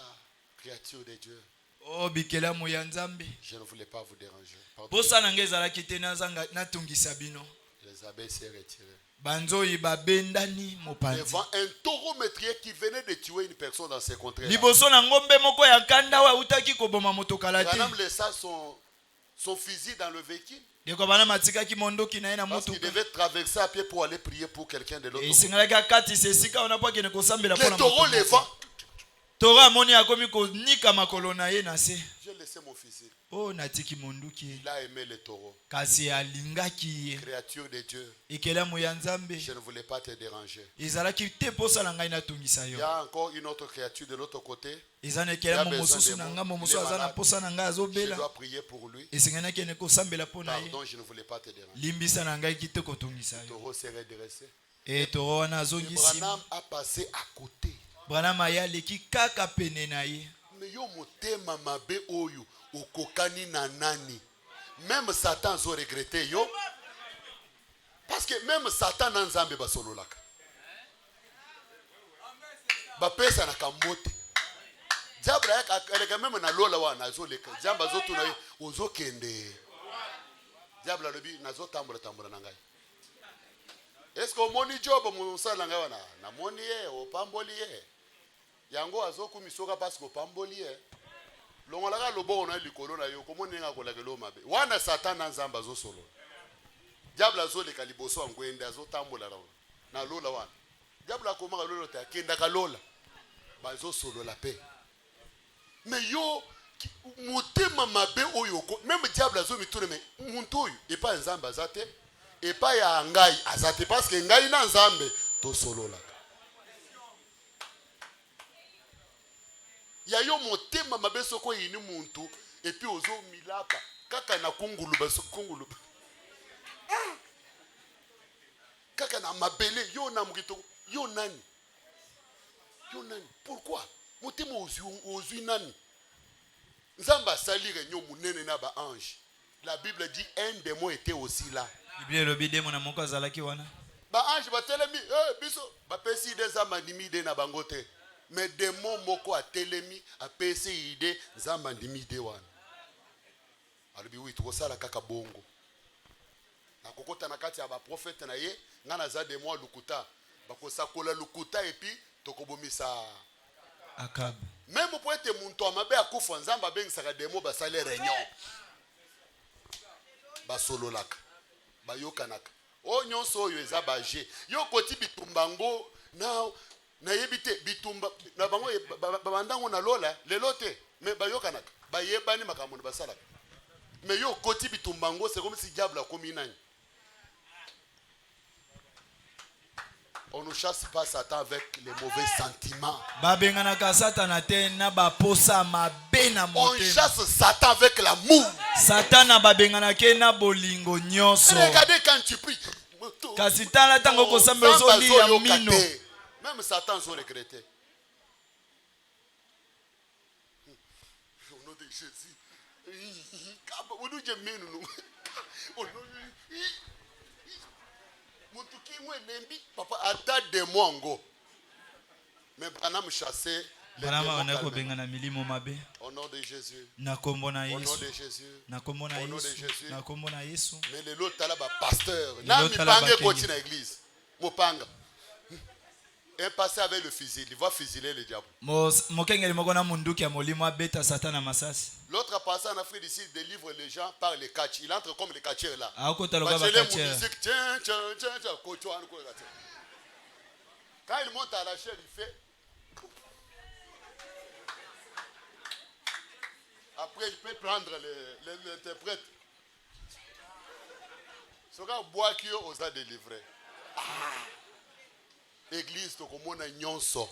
créature de Dieu. O bikela mo ya Nzambe. Je ne voulais pas vous déranger. Pardon. Posa na ngezalaki te nazanga natungisa bino. Les abeilles s'est retirées. Banzoi babendani mopanzi. Devant un taureau meurtrier qui venait de tuer une personne dans ces contrées. Liboso na ngombe moko ya kanda wa utaki koboma motokala te. Madame laissa son fusil dans le véhicule. Ndeko bana matikaki mondoki na ye na Parce qu'il motuka. devait traverser à pied pour aller prier pour quelqu'un de l'autre côté. Esingalaki akati sesika ona po akende kosambela Le pona taureau moto. levant. Toro amoni akomi konika makolo na ye na se. J'ai laissé mon fusil. Oh natiki monduki. Il a aimé le taureau. Kasi alingaki ye. Créature de Dieu. Ekelamu ya Nzambe. Je ne voulais pas te déranger. Ezalaki te posa na ngai natungisa Il yo. y a encore une autre créature de l'autre côté. Ezana ekelamu mosusu na nga mosusu azana posa na ngai Je azobela. dois prier pour lui. Esengana kende kosambela pona ye. Pardon, je ne voulais pas te déranger. Limbisa na ngai kite kotungisa Le yo. taureau s'est redressé. E toro wana azongisi. Branham a passé à côté. Branham ayaleki kaka pene na ye. Mais yo motema mabe oyo okokani na nani? Même Satan zo regretté yo. Parce que même Satan na nzambe basololaka. Ba pesa na kamote. Diable avec même na lola wana zo leka. Diable zo tuna ozo kende. Diable lobi nazo tambola na ngai. Est-ce que moni job musala ngai wana? Na moni ye opamboli ye. Yango azoku misoka parce que opamboli ye. Longolaka lobo na likolo na yo komoni nga kolaka lo mabe. Wana Satan na nzamba zo solo. Diable azo leka liboso angwende azo tambola na lola wana. Diable akomaka lolo ta kenda ka lola. Bazo solo la paix. Mais yo motema mabe oyo même diable azo mitune mais muntu oyo et pas nzamba azate et pas ya ngai azate parce que ngai na nzambe to solo la. Ya yo motema mabe soko yini muntu et puis ozo milaka kaka na kungulu baso kungulu. Kaka na mabele yo na mukito yo nani? Yo nani? Pourquoi? Motema ozui nani? Nzamba salire nyo munene na ba ange. La Bible dit un démon était aussi là. Biblia lobi demo na moko azalaki wana. Ba ange ba telemi biso ba pesi de zamba ndimi de na bangote. Mais démon moko a telemi a pesi ide zamba ndimi de wana. Alobi oui to sala kaka bongo. Na kokota na kati ya ba prophète na ye ngana za démon lukuta. Ba ko sakola lukuta et puis tokobomisa Akab. même pour être muntu amabe akufa nzamba bengisaka démon ba sale réunion. Ba sololaka. Ba yokanaka. O nyonso oyo eza baje. Yo koti bitumbango na yebite bitumba na bango bandango na lola lelote me bayokanaka bayebani makambo basalaka Mais yo koti bitumbango, c'est comme si diable a commis nani. On ne chasse pas Satan avec les mauvais sentiments. On chasse Satan avec l'amour. Regardez quand tu pries. Même Satan s'en regretté. Au nom de Jésus. Papa, attends de moi en go. Mais pendant me chasser, au nom de Jésus. Au nom de Jésus. Au nom de Jésus. Mais le lot là pasteur. N'a mi panga continue à l'église. Mopanga. Un passé avec le fusil, il va fusiller le diable. L'autre a passé en Afrique d'ici, délivre les gens par les catchs. Il entre comme les catcheurs là. Quand il monte à la chaîne, il fait. Après, il peut prendre l'interprète. Ce gars boit qui os a délivré. Église, tu comme on nyonso.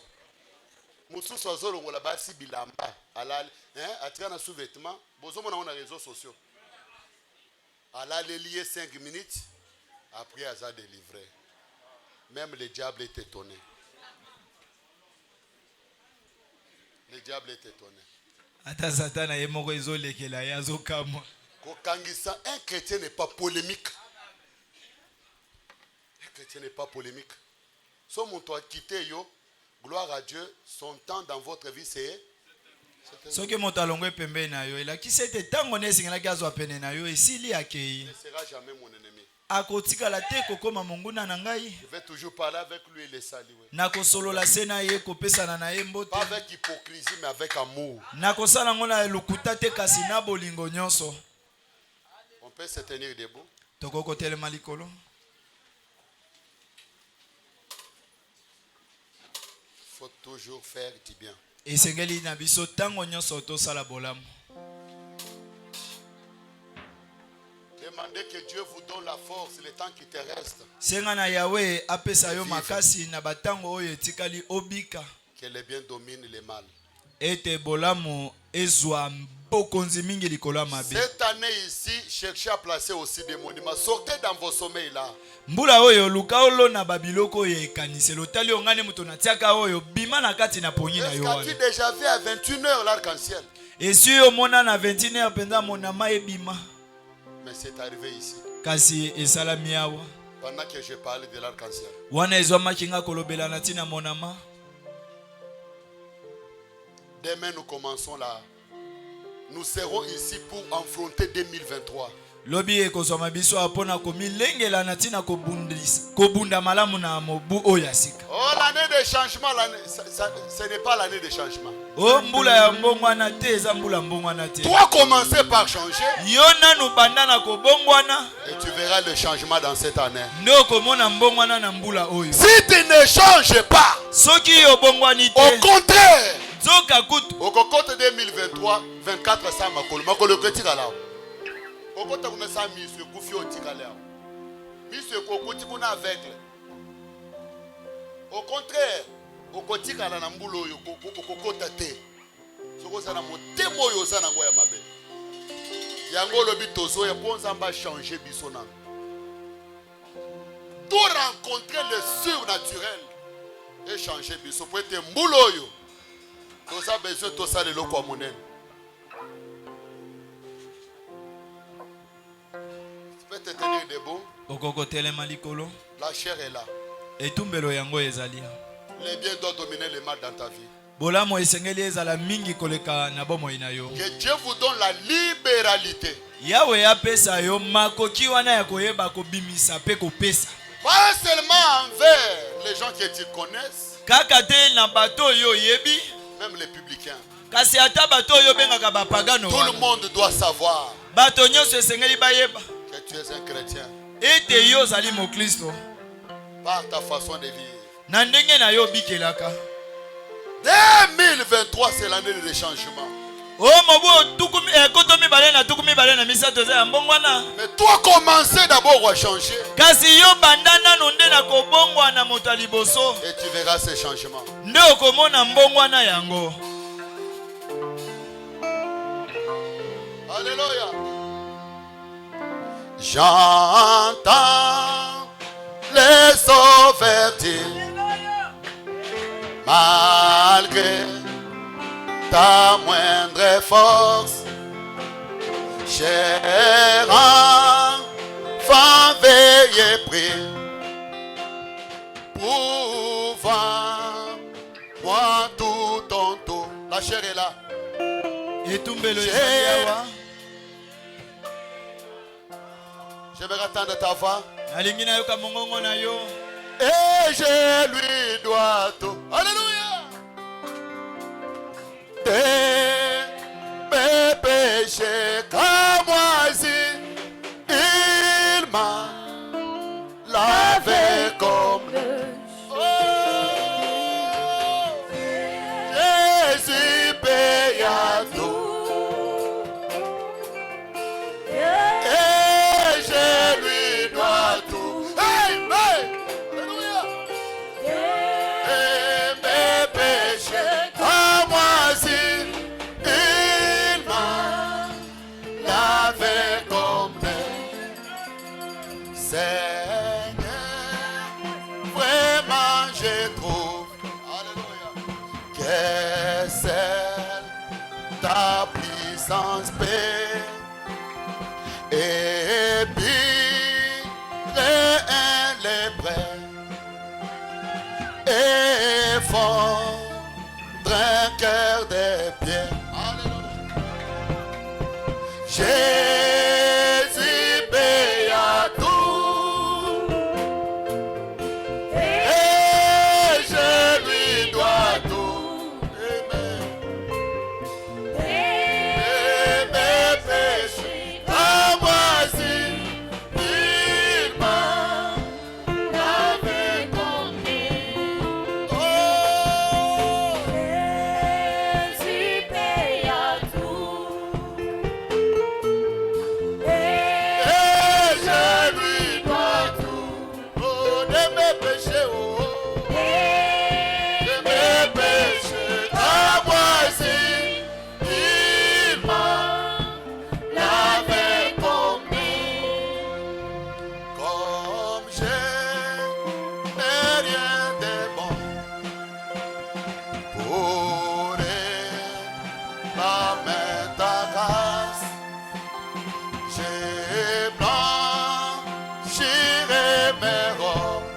Moussou soazolo ngola basi bilamba. Alal, atira na sous-vêtements. Bozomo na on a réseaux sociaux. Alal lié 5 minutes. Après, il a délivré. Même le diable est étonné. Le diable est étonné. Un chrétien n'est pas polémique. Un chrétien n'est pas polémique. Si on t'a quitté, gloire à Dieu, son temps dans votre vie, c'est. Ce que mon talon est pembé na yo, il a qui s'était tant on est singla gazo apene na yo, et s'il y a qui. Ne sera jamais mon ennemi. Akotika la te kokoma monguna na ngai. Je vais toujours parler avec lui et le saluer. Nako solo la sena ye kopesa na ye mbote. Pas avec hypocrisie mais avec amour. Nako sala ngona lukuta te kasi na bolingo nyonso. On peut se tenir debout. Tokoko telema likolo. Faut toujours faire du bien. Et sengeli na biso tango nyonso to sala bolamu. Demandez que Dieu vous donne la force le temps qui te reste. Sengana Yahweh apesa yo makasi na batango oyo etikali obika. Que le bien domine le mal. Ete bolamu ezwa bokonzi mingi likolo mabe. Cette année ici, cherchez à placer aussi des monuments. Sortez dans vos sommeils là. Mbula oyo luka olo na babiloko ye kanise lotali ongane muto na tiaka oyo bima na kati na ponyi na yo wana. Est-ce que tu déjà vu à 21h l'arc-en-ciel? Et si yo mona na 21h penda mona mai bima. Mais c'est arrivé ici. Kasi esalami awa. Pendant que je parlais de l'arc-en-ciel. Wana ezwa makinga kolobela na tina monama. Demain nous commençons là. Nous serons ici pour affronter 2023. Lobi ekozoma biso apona komilengela na tina kobunda malamu na mobu oyasika. Oh, l'année de changement, ce n'est pas l'année de changement. Oh, mbula ya mbongwana te eza mbula mbongwana te. Toi commencer par changer. Yona no bandana ko bongwana. Et tu verras le changement dans cette année. Ndoko mona mbongwana na mbula oyo. Si tu ne changes pas. Soki yo bongwani te. Au contraire. Zoka kutu. Au côté 2023, 24 ça makolo ketika là. Au côté kuna sa misu kufi otika là. Misu kokoti kuna aveugle. Au contraire, au côté kala na mbulo yo kokota te. Soko sana motemo yo sana ngoya mabe. Yango lobi tozo ya ponza mba changer biso na. Tout rencontrer le surnaturel et changer biso pour être mbulo yo. Toza besoin to ça le loko monene. Tu peux te tenir debout. Okoko telema likolo. La chair est là. Etumbelo yango ezali. Les biens doivent dominer le mal dans ta vie. Bolamo esengeli ezala mingi koleka na bomo ina yo. Que Dieu vous donne la libéralité. Yahweh apesa yo makoki wana ya koyeba kobimisa pe kopesa. Pas seulement envers les gens qui te connaissent. Kaka te na bato yo yebi. Même les publicains. Kasi ata bato yo bengaka bapagano. Tout le monde doit savoir. Bato nyonso esengeli bayeba. Que tu es un chrétien. Ete yo zali mo Kristo. Par ta façon de vivre. Na ndenge na yo bikelaka. 2023 c'est l'année de changement. Oh mobu tukumi ekoto mibale na tukumi bale na misato za mbongwana. Mais toi commencer d'abord à changer. Kasi yo bandana nonde na kobongwana moto liboso. Et tu verras ces changements. Nde okomona mbongwana yango. Alléluia. J'entends les ouvertures malgré ta moindre force. Cher enfant, veillez, prie. Pouvoir moi tout ton tour. La chair est là. Etumbelo yawa. Je vais attendre ta voix. Nalingi na yoka mongongo na yo. Et je lui dois tout. Alléluia. Mes péchés comme moisi, il m'a lavé comme oh, Jésus paya tout. Et je lui dois tout. Hey, hey. Alléluia. Et mes péchés comme moisi, il m'a lavé comme Seigneur, vraiment je trouve, alléluia, que c'est ta puissance paix. Et puis les prêts et fondre un cœur des pieds. Alléluia. Jésus paye à tout et je lui dois tout. Amen. Et mes péchés à moisi, il m'a lavé comme oh, Jésus paye à tout. et je lui dois tout. Oh, de mes péchés, oh, de mes péchés à moisi, il m'a lavé comme je n'ai rien de bon pour la main ta grâce. Je blanchirai mes robes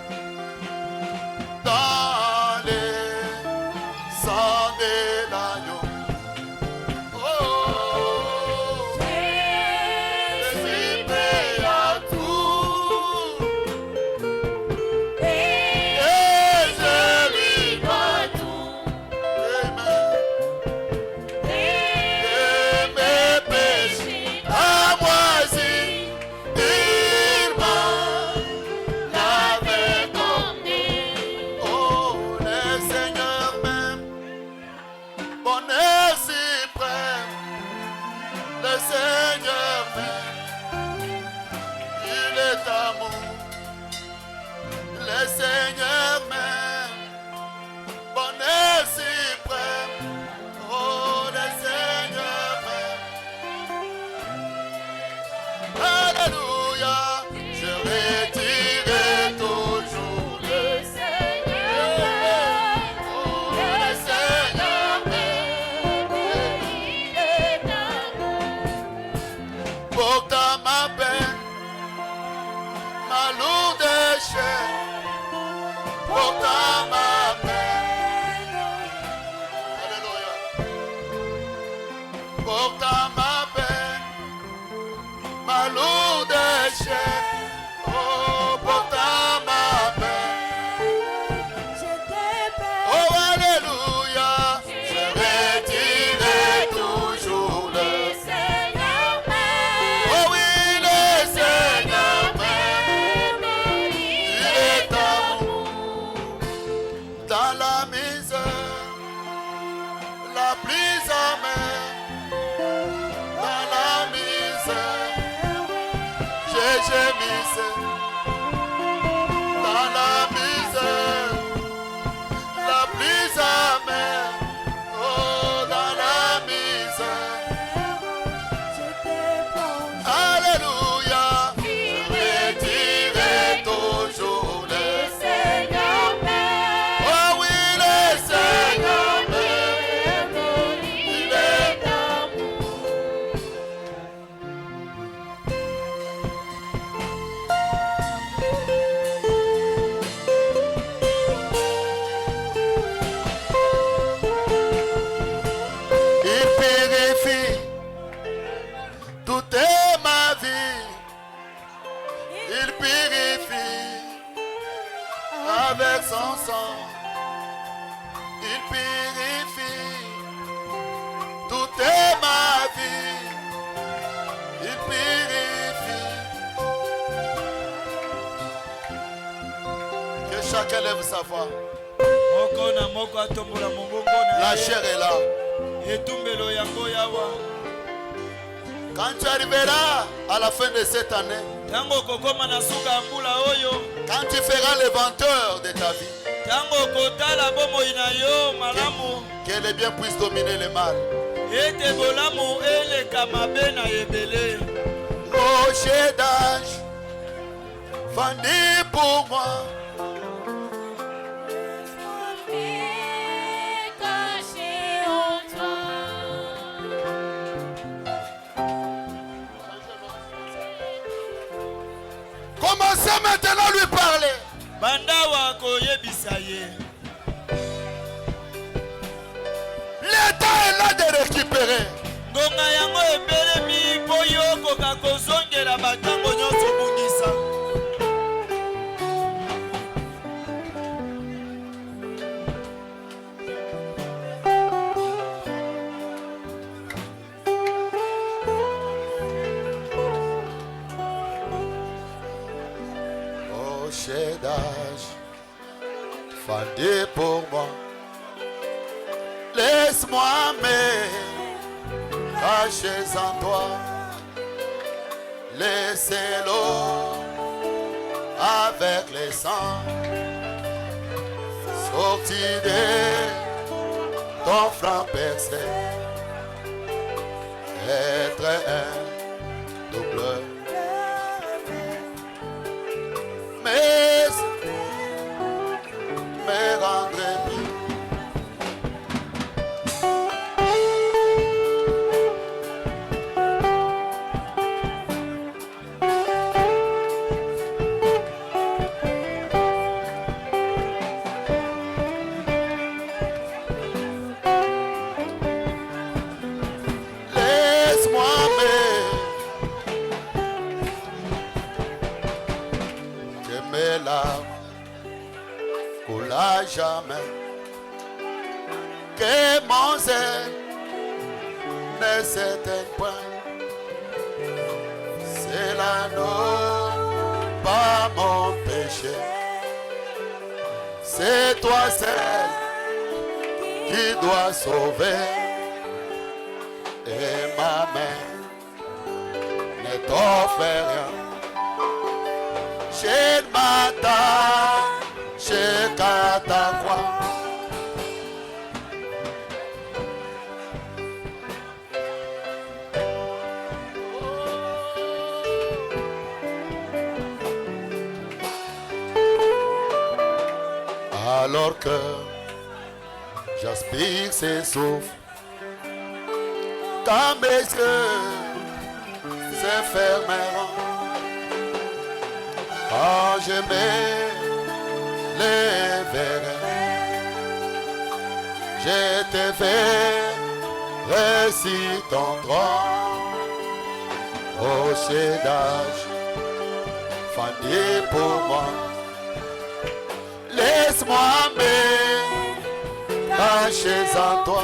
avec son sang, il purifie toute ma vie. Il purifie. Que chacun lève sa voix. Moko na moko atombola mongoko na La ye. chair est là. Etumbelo yango yawa. Quand tu arriveras à la fin de cette année, Tango kokoma na suka ya mbula oyo. quand tu feras l'inventeur de ta vie, Tango kotala bomoi na yo malamu. que le bien puisse dominer le mal. Ete bolamu eleka mabe na ebele. Rocher d'âge, vendu pour moi. Caché en toi. Commencez maintenant à lui parler. Bandawa koyebisa ye. L'état est là de récupérer. Ngonga yango ebelemi mpo yo okoka kozongela batango nyonso bungisa. Rocher d'âge, vendu pour moi. Laisse-moi me cacher en toi. Laissez-le avec les sangs sorti de ton franc percé. Être un doubleur. Mais me rendrai plus. Laisse-moi que mes larmes coulent à jamais, que mon zèle ne s'éteigne point. C'est l'anneau, pas mon péché. C'est toi seul qui dois sauver. Et ma main ne t'offre rien. Je ne m'attache qu'à ta croix. Alors que j'aspire ses souffles, quand mes yeux se fermeront, quand je me lèverai, je te verrai sur ton trône, rocher d'âge, fendé pour moi. Laisse-moi me cacher en toi.